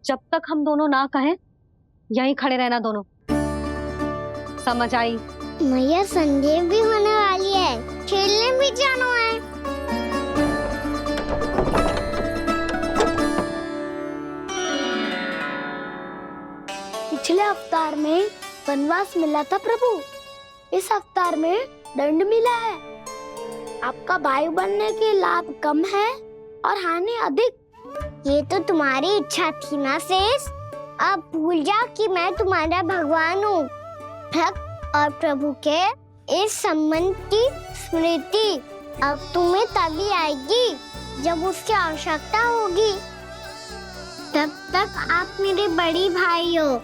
जब तक हम दोनों ना कहें, यहीं खड़े रहना दोनों। समझ आई? मैया, संडे भी होने वाली है, खेलने भी जाना है। पिछले अवतार में वनवास मिला था प्रभु, इस अवतार में दंड मिला है। आपका भाई बनने के लाभ कम है और हानि अधिक। ये तो तुम्हारी इच्छा थी ना शेष। अब भूल जाओ कि मैं तुम्हारा भगवान हूँ। भक्त और प्रभु के इस संबंध की स्मृति अब तुम्हें तभी आएगी जब उसकी आवश्यकता होगी। तब तक आप मेरे बड़ी भाई हो,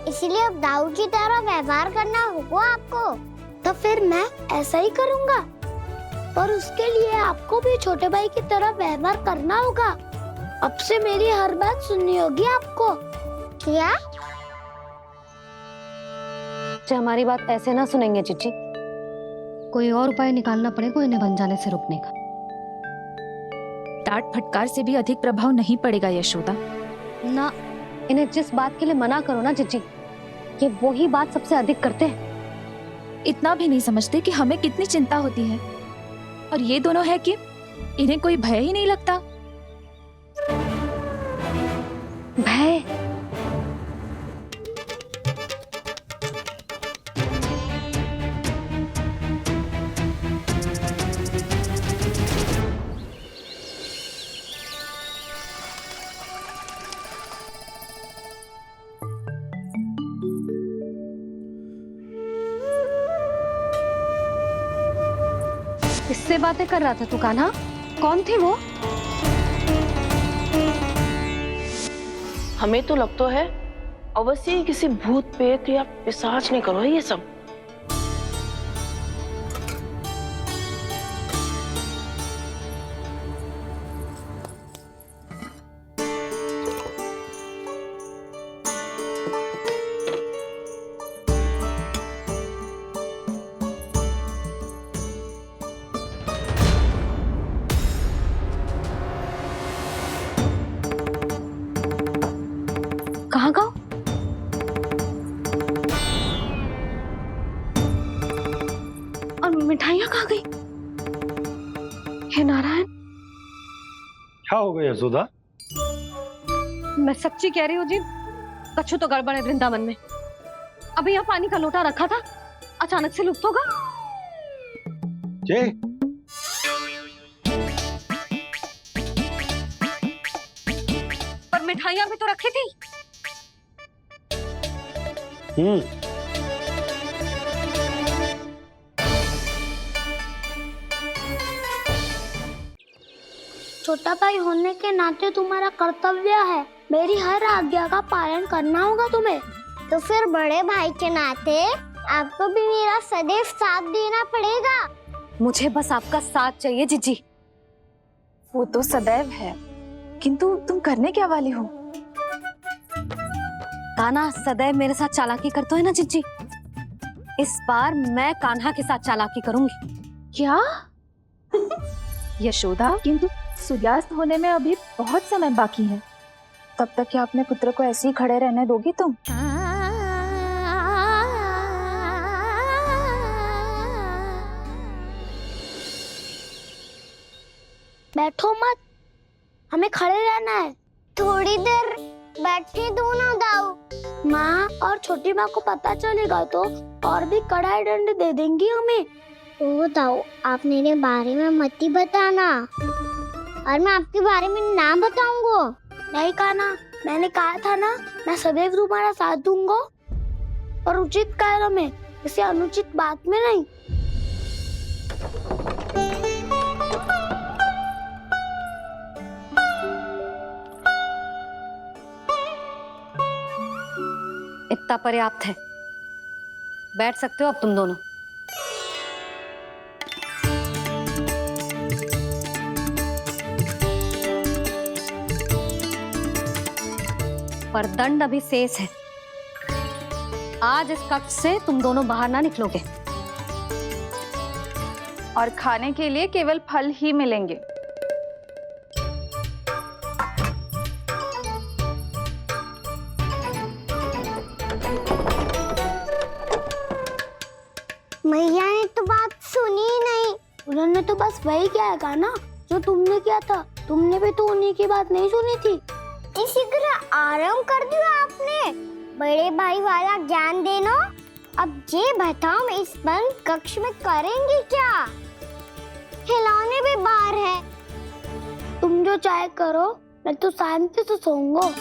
इसलिए अब दाऊ की तरह व्यवहार करना होगा आपको। तो फिर मैं ऐसा ही करूँगा, पर उसके लिए आपको भी छोटे भाई की तरह व्यवहार करना होगा। अब से मेरी हर बात सुननी होगी आपको। क्या? जो हमारी बात ऐसे ना सुनेंगे चिच्ची, कोई और उपाय निकालना पड़ेगा इन्हें बन जाने से रोकने का। डांट फटकार से भी अधिक प्रभाव नहीं पड़ेगा यशोदा। ना, इन्हें जिस बात के लिए मना करो ना चिच्ची, ये वही बात सबसे अधिक करते हैं। इतना भी नहीं समझते कि हमें कितनी चिंता होती है, और ये दोनों है कि इन्हें कोई भय ही नहीं लगता। भय? किससे बातें कर रहा था तू कान्हा? कौन थे वो? हमें तो लगता है अवश्य ही किसी भूत प्रेत या पिशाच ने करो है ये सब। कहाँ गाँव? और मिठाइयाँ कहाँ गई? हे नारायण, क्या हो गया यशोदा? मैं सच्ची कह रही हूँ जी, कछु तो गड़बड़ है वृंदावन में। अभी यहाँ पानी का लोटा रखा था, अचानक से लुप्त होगा। जय पर मिठाइयाँ भी तो रखी थी। छोटा भाई होने के नाते तुम्हारा कर्तव्य है, मेरी हर आज्ञा का पालन करना होगा तुम्हें। तो फिर बड़े भाई के नाते आपको भी मेरा सदैव साथ देना पड़ेगा। मुझे बस आपका साथ चाहिए जीजी। वो तो सदैव है, किंतु तुम करने क्या वाली हो? कान्हा सदैव मेरे साथ चालाकी करते है ना जीजी। इस बार मैं कान्हा के साथ चालाकी करूंगी। क्या? यशोदा, किंतु सूर्यास्त होने में अभी बहुत समय बाकी है। तब तक क्या अपने पुत्र को ऐसे ही खड़े रहने दोगी तुम? बैठो मत, हमें खड़े रहना है। थोड़ी देर बैठे दो ना दाऊ। माँ और छोटी माँ को पता चलेगा तो और भी कड़ा दंड दे देंगी हमें। ओ दाऊ, आप मेरे बारे में मत ही बताना, और मैं आपके बारे में ना बताऊंगा। नहीं कान्हा, मैंने कहा था ना, मैं सदैव तुम्हारा साथ दूंगा, और उचित कार्य में, किसी अनुचित बात में नहीं। इतना पर्याप्त है, बैठ सकते हो अब तुम दोनों। पर दंड अभी शेष है। आज इस कक्ष से तुम दोनों बाहर ना निकलोगे, और खाने के लिए केवल फल ही मिलेंगे। मैया ने तो बात सुनी ही नहीं। उन्होंने तो बस वही किया ना जो तुमने किया था। तुमने भी तो उन्हीं की बात नहीं सुनी थी। इसी तरह आराम कर दिया आपने। बड़े भाई वाला ज्ञान देना। अब ये बताओ, मैं इस बंद कक्ष में करेंगे क्या? खिलौने भी बाहर है। तुम जो चाहे करो, मैं तो शांति से सोऊंगा।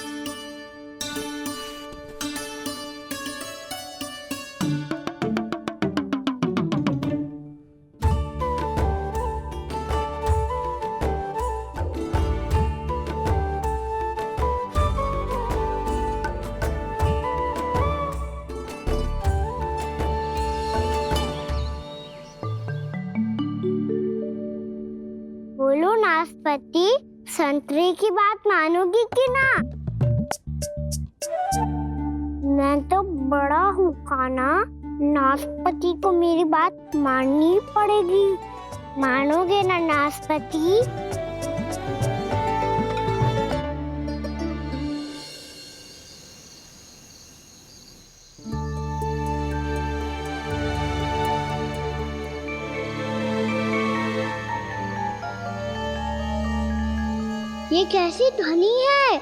बोलो नाशपाती, संतरे की बात मानोगी कि ना? मैं तो बड़ा हूँ कान्हा, नाशपाती को मेरी बात माननी पड़ेगी। मानोगे ना नाशपाती? ये कैसी ध्वनि है?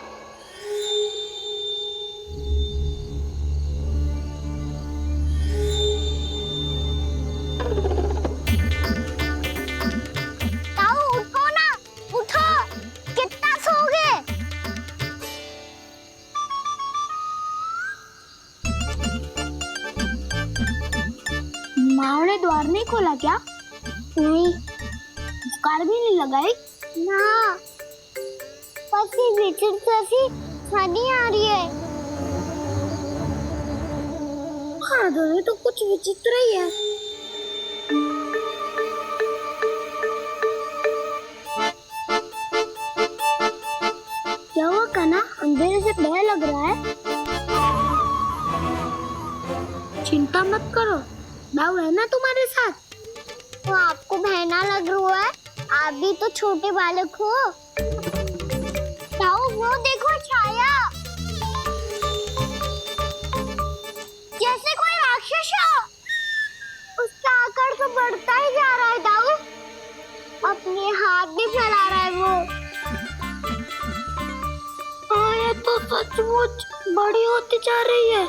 ताऊ उठो ना, उठो, कितना सोओगे? माँ ने द्वार नहीं खोला क्या? नहीं, चमत्कार भी नहीं लगाई ना, बस ये विचित्र सी ध्वनि आ रही है। हाँ, ध्वनि तो कुछ विचित्र ही है। क्या हुआ कान्हा, अंधेरे से भय लग रहा है? चिंता मत करो, दाऊ है ना तुम्हारे साथ। तो आपको भय ना लग रहा है? आप भी तो छोटे बालक हो। दाऊ, वो देखो छाया, जैसे कोई राक्षस हो। उसका आकार तो बढ़ता ही जा रहा है दाऊ, अपने हाथ भी फैला रहा है वो। हाँ, ये तो सचमुच बड़ी होती जा रही है।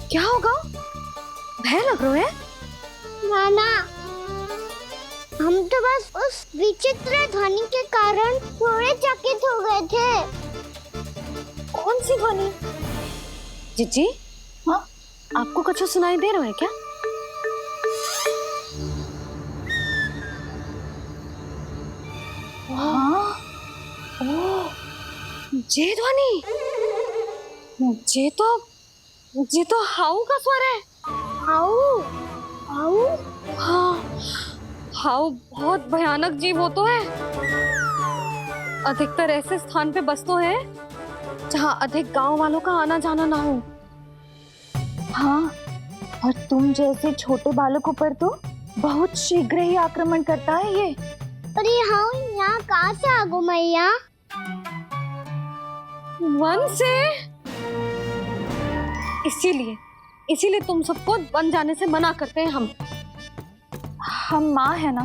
क्या होगा? भय लग रहा है? नाना, हम तो बस उस विचित्र ध्वनि के कारण थोड़े चकित हो गए थे। कौन सी ध्वनि? जीजी, हाँ, आपको कुछ सुनाई दे रहा है क्या? हाँ, ओह, ये ध्वनि, ये तो हाउ का स्वर है। हाउ? हाउ? हाँ, हाउ बहुत भयानक जीव हो तो है। अधिकतर ऐसे स्थान पे बसते हैं जहाँ अधिक गांव वालों का आना जाना ना हो। हाँ, और तुम जैसे छोटे बालकों पर तो बहुत शीघ्र ही आक्रमण करता है ये। पर ये हाउ यहाँ कहाँ से आ गो मैया? वन से। इसीलिए तुम सबको वन जाने से मना करते हैं हम माँ है ना,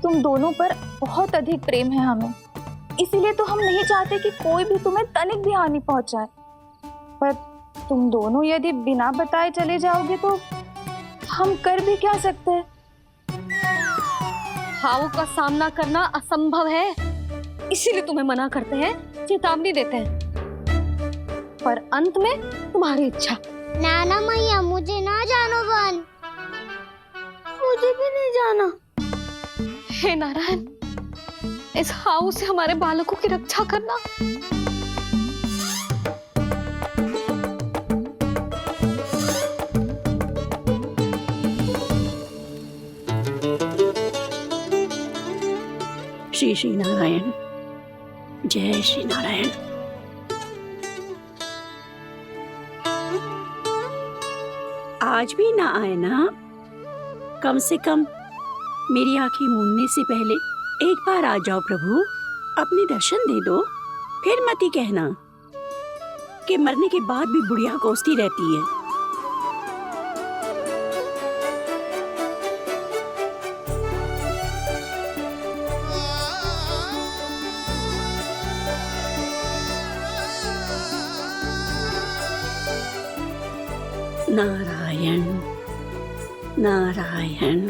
तुम दोनों पर बहुत अधिक प्रेम है हमें, इसीलिए तो हम नहीं चाहते कि कोई भी तुम्हें तनिक भी हानि पहुंचाए। पर तुम दोनों यदि बिना बताए चले जाओगे तो हम कर भी क्या सकते हैं? हाउ का सामना करना असंभव है, इसीलिए तुम्हें मना करते हैं, चेतावनी देते हैं। पर अंत में तुम्हारी इच्छा। नाना मैया, मुझे ना जानो वन, मुझे भी नहीं जाना। हे नारायण, इस हाउ से हमारे बालकों की रक्षा करना। श्री श्री नारायण, जय श्री नारायण। आज भी ना आए ना? कम से कम मेरी आंखें मूंदने से पहले एक बार आ जाओ प्रभु, अपने दर्शन दे दो। फिर मत ही कहना कि मरने के बाद भी बुढ़िया कोसती रहती है। नारायण नारायण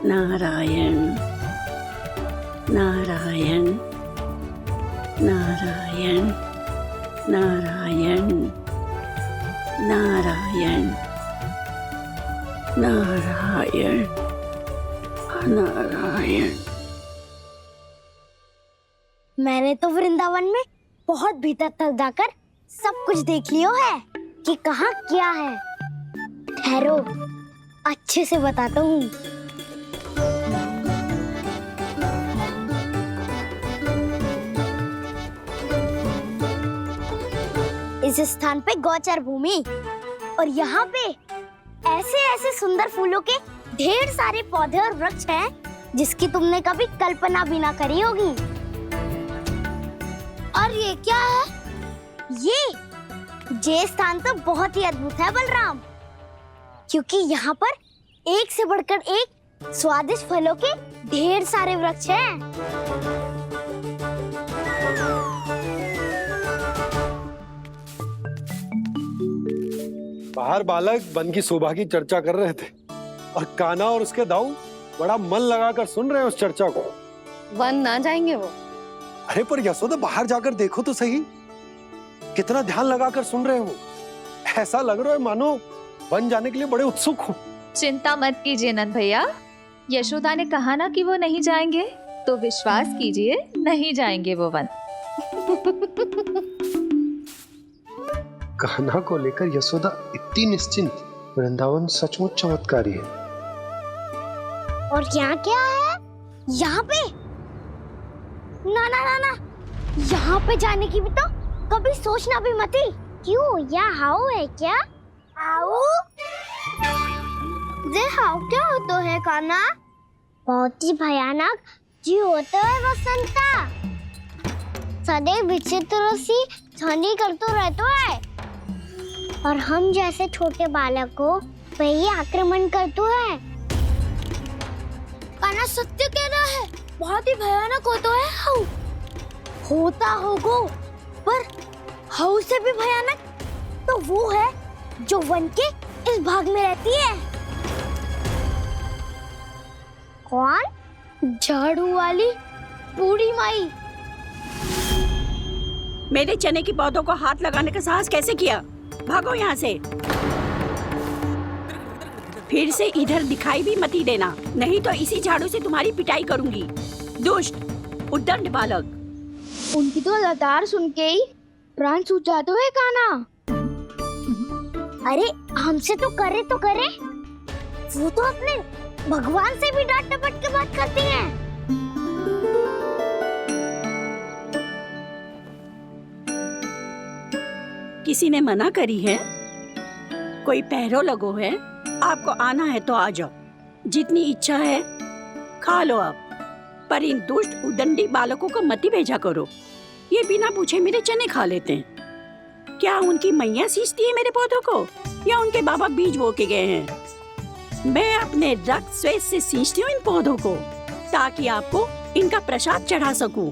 नारायण नारायण नारायण नारायण नारायण नारायण नारायण। मैंने तो वृंदावन में बहुत भीतर तक जाकर सब कुछ देख लियो है कि कहाँ क्या है। ठहरो, अच्छे से बताता हूँ। इस स्थान पे गोचर भूमि, और यहाँ पे ऐसे ऐसे सुंदर फूलों के ढेर सारे पौधे और वृक्ष हैं जिसकी तुमने कभी कल्पना भी ना करी होगी। और ये क्या है? ये स्थान तो बहुत ही अद्भुत है बलराम, क्योंकि यहाँ पर एक से बढ़कर एक स्वादिष्ट फलों के ढेर सारे वृक्ष हैं। बाहर बालक वन की शोभा की चर्चा कर रहे थे और कान्हा और उसके दाऊ बड़ा मन लगाकर सुन रहे हैं उस चर्चा को। वन ना जाएंगे वो, अरे पर यशोदा बाहर जाकर देखो तो सही, कितना ध्यान लगाकर सुन रहे हो। ऐसा लग रहा है मानो बन जाने के लिए बड़े उत्सुक हो। चिंता मत कीजिए नंद भैया, यशोदा ने कहा ना कि वो नहीं जाएंगे, तो विश्वास कीजिए नहीं जाएंगे वो वन। कान्हा को लेकर यशोदा इतनी निश्चिंत। वृंदावन सचमुच चमत्कारी है। और यहाँ क्या है? यहाँ पे? ना ना ना ना, यहाँ पे जाने की भी तो कभी सोचना भी मत ही। क्यों, यहाँ हाउ है क्या? हाउ? ये हाउ क्या होता है कान्हा? बहुत ही भयानक जी होता है वसंता। सदैव विचित्र सी ध्वनि करते रहता है और हम जैसे छोटे बालक को वही आक्रमण करते है। कान्हा सत्य कह रहा है, बहुत ही भयानक होता है हाउ। होता होगा, पर हाउ से भी भयानक तो वो है जो वन के इस भाग में रहती है। कौन? झाड़ू वाली बूढ़ी माई। मेरे चने की पौधों को हाथ लगाने का साहस कैसे किया? भागो यहाँ से। फिर से इधर दिखाई भी मत ही देना, नहीं तो इसी झाड़ू से तुम्हारी पिटाई करूंगी। दुष्ट उद्दंड बालक। उनकी तो लतार सुन के ही प्राण सूझ जाते हैं कान्हा। अरे हमसे तो करे, वो तो अपने भगवान से भी डांट डपट के बात करती हैं। किसी ने मना करी है? कोई पहरो लगो है? आपको आना है तो आ जाओ, जितनी इच्छा है खा लो आप, पर इन दुष्ट उदंडी बालकों को मत ही भेजा करो। ये बिना पूछे मेरे चने खा लेते हैं। क्या उनकी मैया सींचती है मेरे पौधों को, या उनके बाबा बीज बो के गए हैं? मैं अपने रक्त स्वेद से सींचती हूँ इन पौधों को, ताकि आपको इनका प्रसाद चढ़ा सकूं।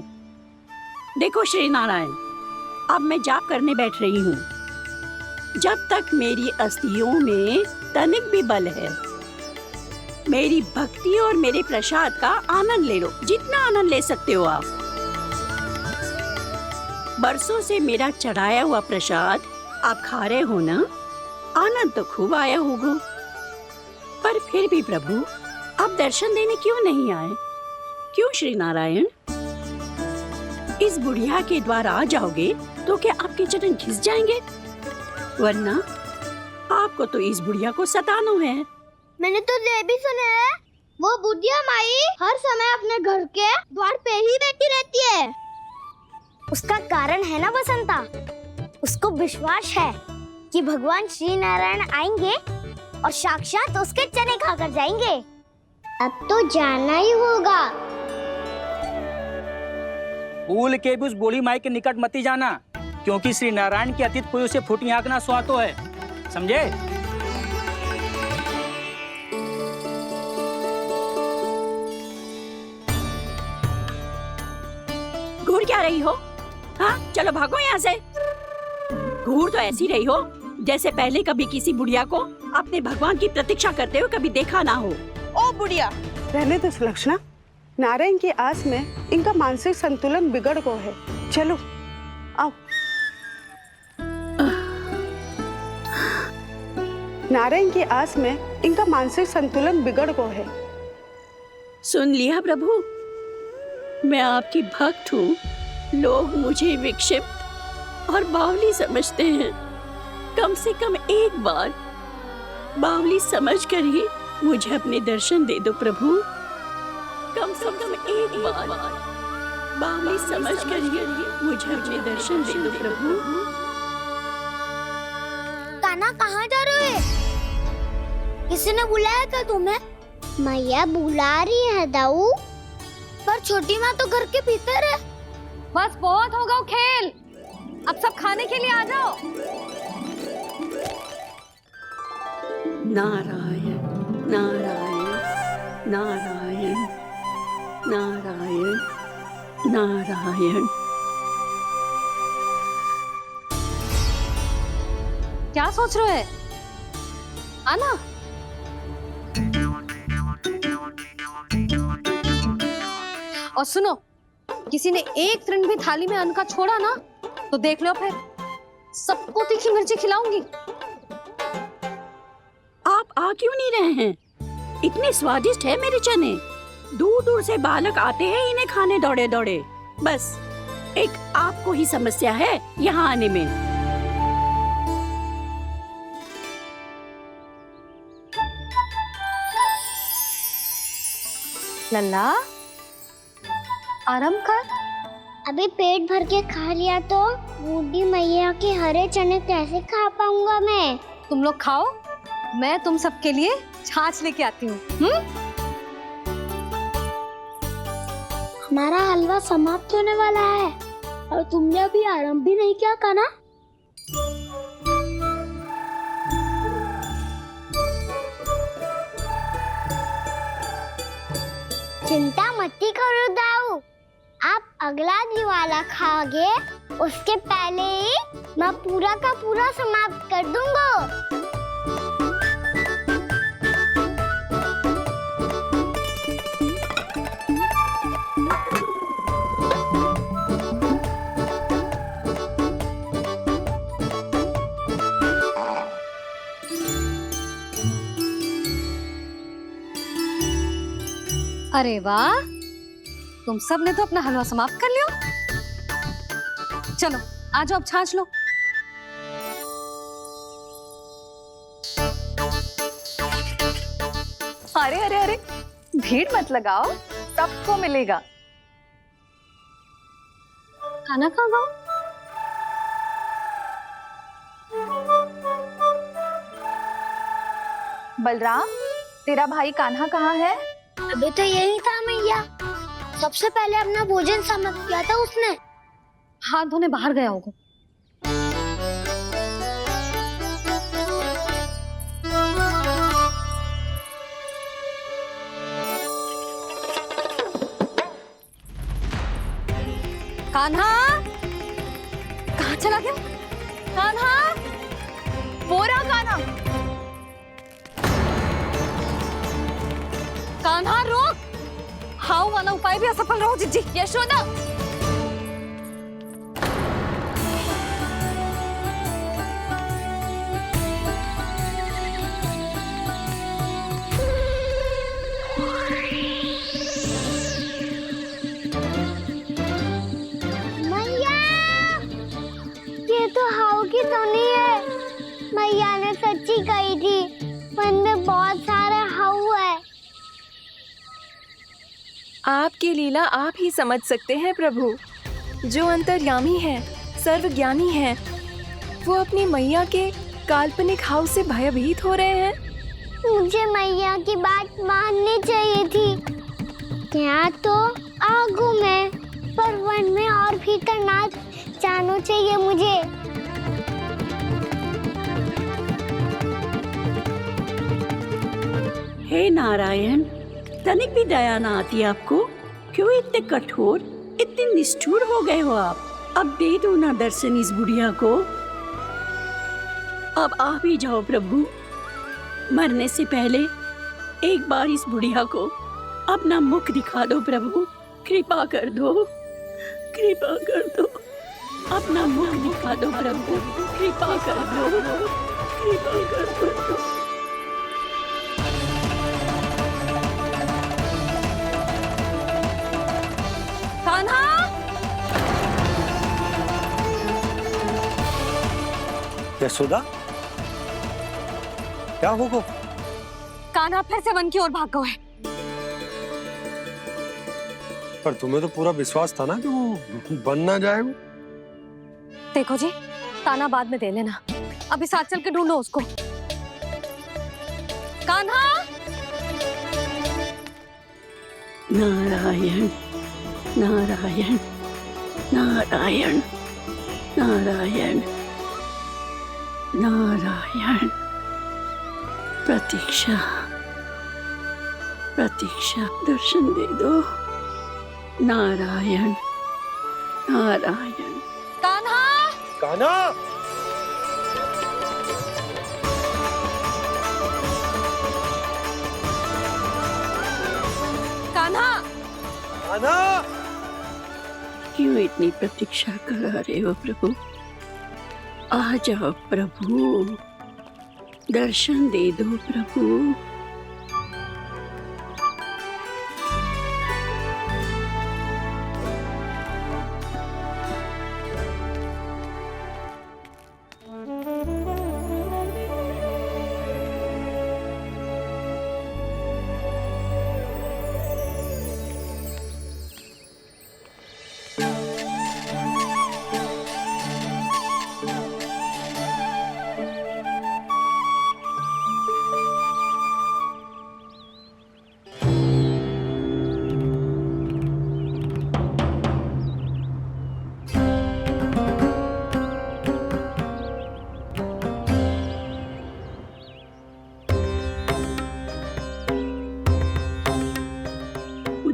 देखो श्री नारायण, अब मैं जाप करने बैठ रही हूँ। जब तक मेरी अस्थियों में तनिक भी बल है, मेरी भक्ति और मेरे प्रसाद का आनंद ले लो, जितना आनंद ले सकते हो आप। बरसों से मेरा चढ़ाया हुआ प्रसाद आप खा रहे हो ना, आनंद तो खूब आया होगा। पर फिर भी प्रभु आप दर्शन देने क्यों नहीं आए? क्यों श्री नारायण? इस बुढ़िया के द्वार आ जाओगे तो क्या आपके चरण घिस जाएंगे? वरना आपको तो इस बुढ़िया को सताना है। मैंने तो ये भी सुना है, वो बुढ़िया माई हर समय अपने घर के द्वार पे ही बैठी रहती है। उसका कारण है ना बसंता, उसको विश्वास है कि भगवान श्री नारायण आएंगे और साक्षात उसके चने खाकर जाएंगे। अब तो जाना ही होगा। भूल के भी उस बूढ़ी माई के निकट मत ही जाना, क्योंकि श्री नारायण की अतीत कोई उसे फूटी आंख ना सुहातो है, समझे? घूर क्या रही हो? हाँ, चलो भागो यहाँ से। घूर तो ऐसी रही हो जैसे पहले कभी किसी बुढ़िया को अपने भगवान की प्रतीक्षा करते हुए कभी देखा ना हो। ओ बुढ़िया, रहने दो सुलक्षणा। नारायण की आस में इनका मानसिक संतुलन बिगड़ गया है। चलो आओ। नारायण की आस में इनका मानसिक संतुलन बिगड़ गया है। सुन लिया प्रभु, मैं आपकी भक्त हूँ। लोग मुझे विक्षिप्त और बावली समझते हैं। कम से कम एक बार बावली समझकर ही मुझे अपने दर्शन दे दो प्रभु। कम से कम एक बार बावली समझकर ही मुझे अपने दर्शन दे दो प्रभु। कान्हा कहाँ जा रहे हो? किसी ने बुलाया था तुम्हें? मैया बुला रही है दाऊ, पर छोटी माँ तो घर के भीतर है। बस बहुत होगा खेल, अब सब खाने के लिए आ जाओ। नारायण नारायण नारायण नारायण नारायण। क्या सोच रहे हैं? आना। और सुनो, किसी ने एक तृण भी थाली में अन्न का छोड़ा ना तो देख लो फिर सबको तीखी मिर्ची खिलाऊंगी। आप आ क्यों नहीं रहे हैं? इतने स्वादिष्ट है मेरे चने। दूर दूर से बालक आते हैं इन्हें खाने दौड़े दौड़े। बस एक आपको ही समस्या है यहाँ आने में। लल्ला आराम कर। अभी पेट भर के खा लिया तो बूढ़ी मैया के हरे चने कैसे खा पाऊंगा मैं? तुम लोग खाओ, मैं तुम सबके लिए छाछ लेके आती हूँ। हमारा हलवा समाप्त होने वाला है और तुमने अभी आराम भी नहीं किया कान्हा। चिंता मत करो दाऊ, आप अगला दिवाला खाओगे उसके पहले ही मैं पूरा का पूरा समाप्त कर दूंगा। अरे वाह, तुम सब ने तो अपना हलवा समाप्त कर लिया। चलो आ जाओ, अब छाछ लो। अरे अरे अरे, भीड़ मत लगाओ, सबको मिलेगा। खाना कहाँ गया? बलराम, तेरा भाई कान्हा कहाँ है? अभी तो यही था मैया, सबसे पहले अपना भोजन समाप्त किया था उसने। हाथ धोने बाहर गया होगा। कान्हा कहाँ चला गया? कान्हा, वो रहा कान्हा। कान्हा रोक, हाउ वाला उपाय भी असफल रहो जिज्जी। यशोदा, मैया, ये तो हाउ की धुनी है। मैया ने सच्ची कही थी, मन में बहुत सारे हाउ है। आपकी लीला आप ही समझ सकते हैं प्रभु। जो अंतर्यामी है, सर्वज्ञानी है, वो अपनी मैया के काल्पनिक हाव से भयभीत हो रहे हैं। मुझे मैया की बात माननी चाहिए थी। यहाँ तो आगू में, पर वन में और भीतर ना जाना चाहिए मुझे। हे नारायण, तनिक भी दया ना आती आपको? क्यों इतने कठोर, इतने निष्ठुर हो गए हो आप? अब दे दो ना दर्शन इस बुढ़िया को। अब आ भी जाओ प्रभु, मरने से पहले एक बार इस बुढ़िया को अपना मुख दिखा दो प्रभु। कृपा कर दो, कृपा कर दो, अपना मुख दिखा दो प्रभु। कृपा कर दो, कृपा कर दो। कान्हा, यशोदा, क्या होगा? कान्हा फिर से वन की ओर भाग गए। पर तुम्हें तो पूरा विश्वास था ना कि वो बन ना जाए। वो देखो जी, ताना बाद में दे लेना, अभी साथ चल के ढूंढो उसको। कान्हा, नारायण नारायण नारायण नारायण नारायण। प्रतीक्षा प्रतीक्षा, दर्शन दे दो। नारायण नारायण। कान्हा, कान्हा, कान्हा, कान्हा, क्यों इतनी प्रतीक्षा करा रहे हो प्रभु? आ जाओ प्रभु, दर्शन दे दो प्रभु।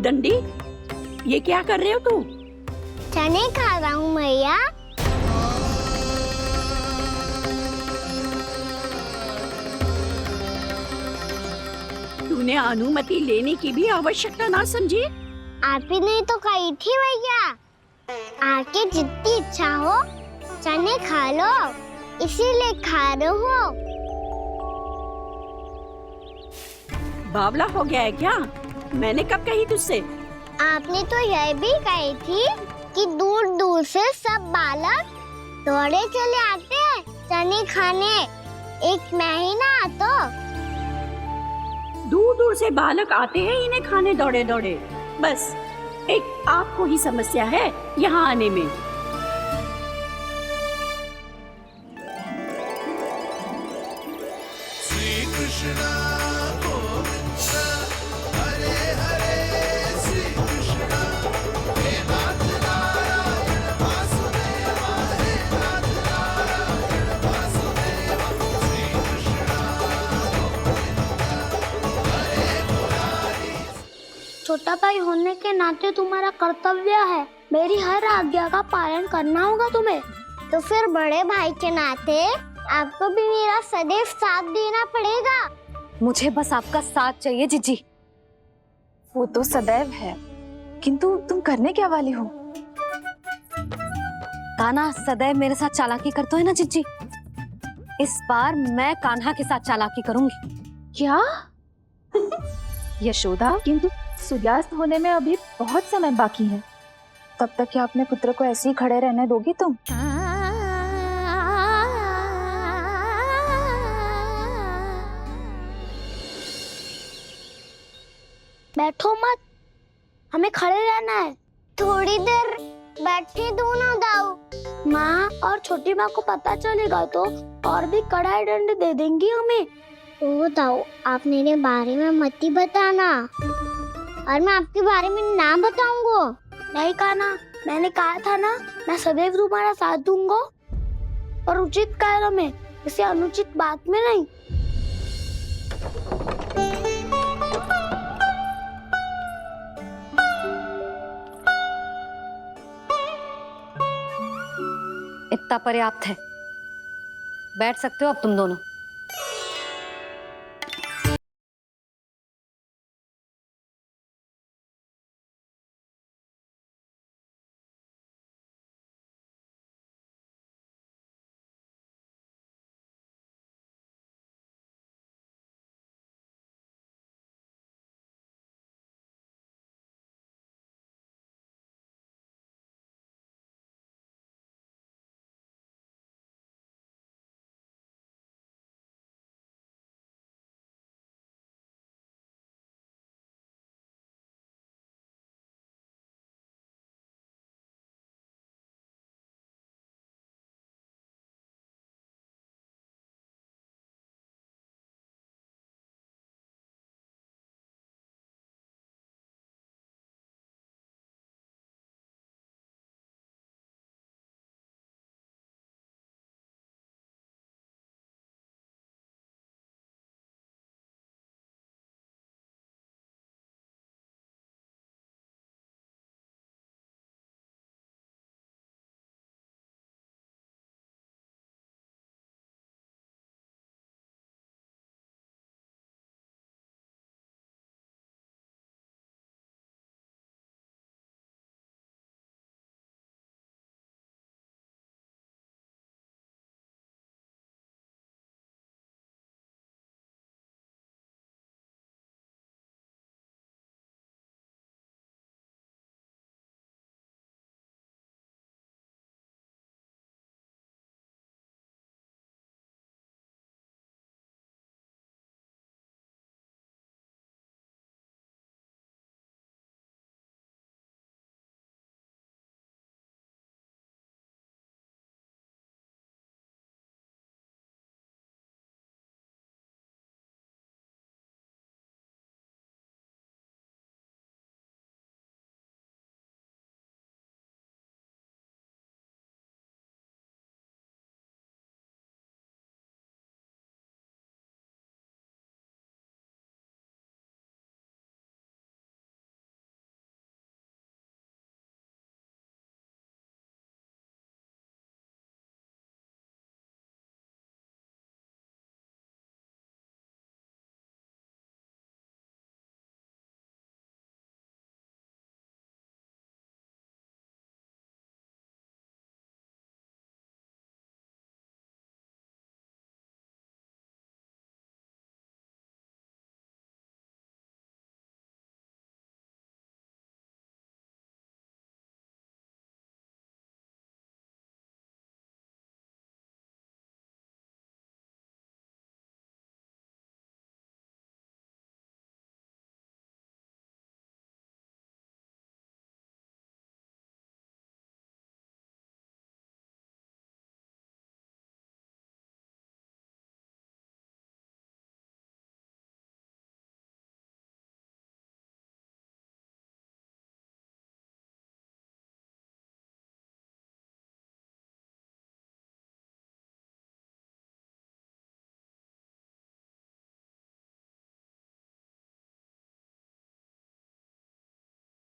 दंडी, ये क्या कर रहे हो तू? चने खा रहा हूँ मैया। तूने अनुमति लेने की भी आवश्यकता ना समझी? आप ही नहीं तो कही थी मैया, आके जितनी इच्छा हो चने खा लो, इसीलिए खा रहे हो। बावला हो गया है क्या? मैंने कब कही तुझसे? आपने तो यह भी कही थी कि दूर दूर से सब बालक दौड़े चले आते हैं चने खाने, एक महीना तो दूर दूर से बालक आते हैं इन्हें खाने दौड़े दौड़े। बस एक आपको ही समस्या है यहाँ आने में। श्री कृष्ण हरे हरे, श्री कृष्ण हे नाथ नारायण वासुदेवा, हे नाथ नारायण वासुदेवा, श्री कृष्ण हरे मुरारी। छोटा भाई होने के नाते तुम्हारा कर्तव्य है, मेरी हर आज्ञा का पालन करना होगा तुम्हें। तो फिर बड़े भाई के नाते आपको भी मेरा सदैव साथ देना पड़ेगा। मुझे बस आपका साथ चाहिए जीजी। वो तो सदैव है, किंतु तुम करने क्या वाली हो? कान्हा सदैव मेरे साथ चालाकी करता है ना जीजी, इस बार मैं कान्हा के साथ चालाकी करूंगी। क्या? यशोदा, किंतु सूर्यास्त होने में अभी बहुत समय बाकी है, तब तक क्या अपने पुत्र को ऐसे ही खड़े रहने दोगी तुम? बैठो मत, हमें खड़े रहना है। थोड़ी देर बैठे दो ना दाऊ। माँ और छोटी माँ को पता चलेगा तो और भी कड़ा दंड दे देंगी हमें। ओ दाऊ, आप मेरे बारे में मत ही बताना, और मैं आपके बारे में ना बताऊंगा। नहीं कान्हा, मैंने कहा था ना, मैं सदैव तुम्हारा साथ दूंगा, और उचित कार्य में, किसी अनुचित बात में नहीं। इतना पर्याप्त है, बैठ सकते हो अब तुम दोनों।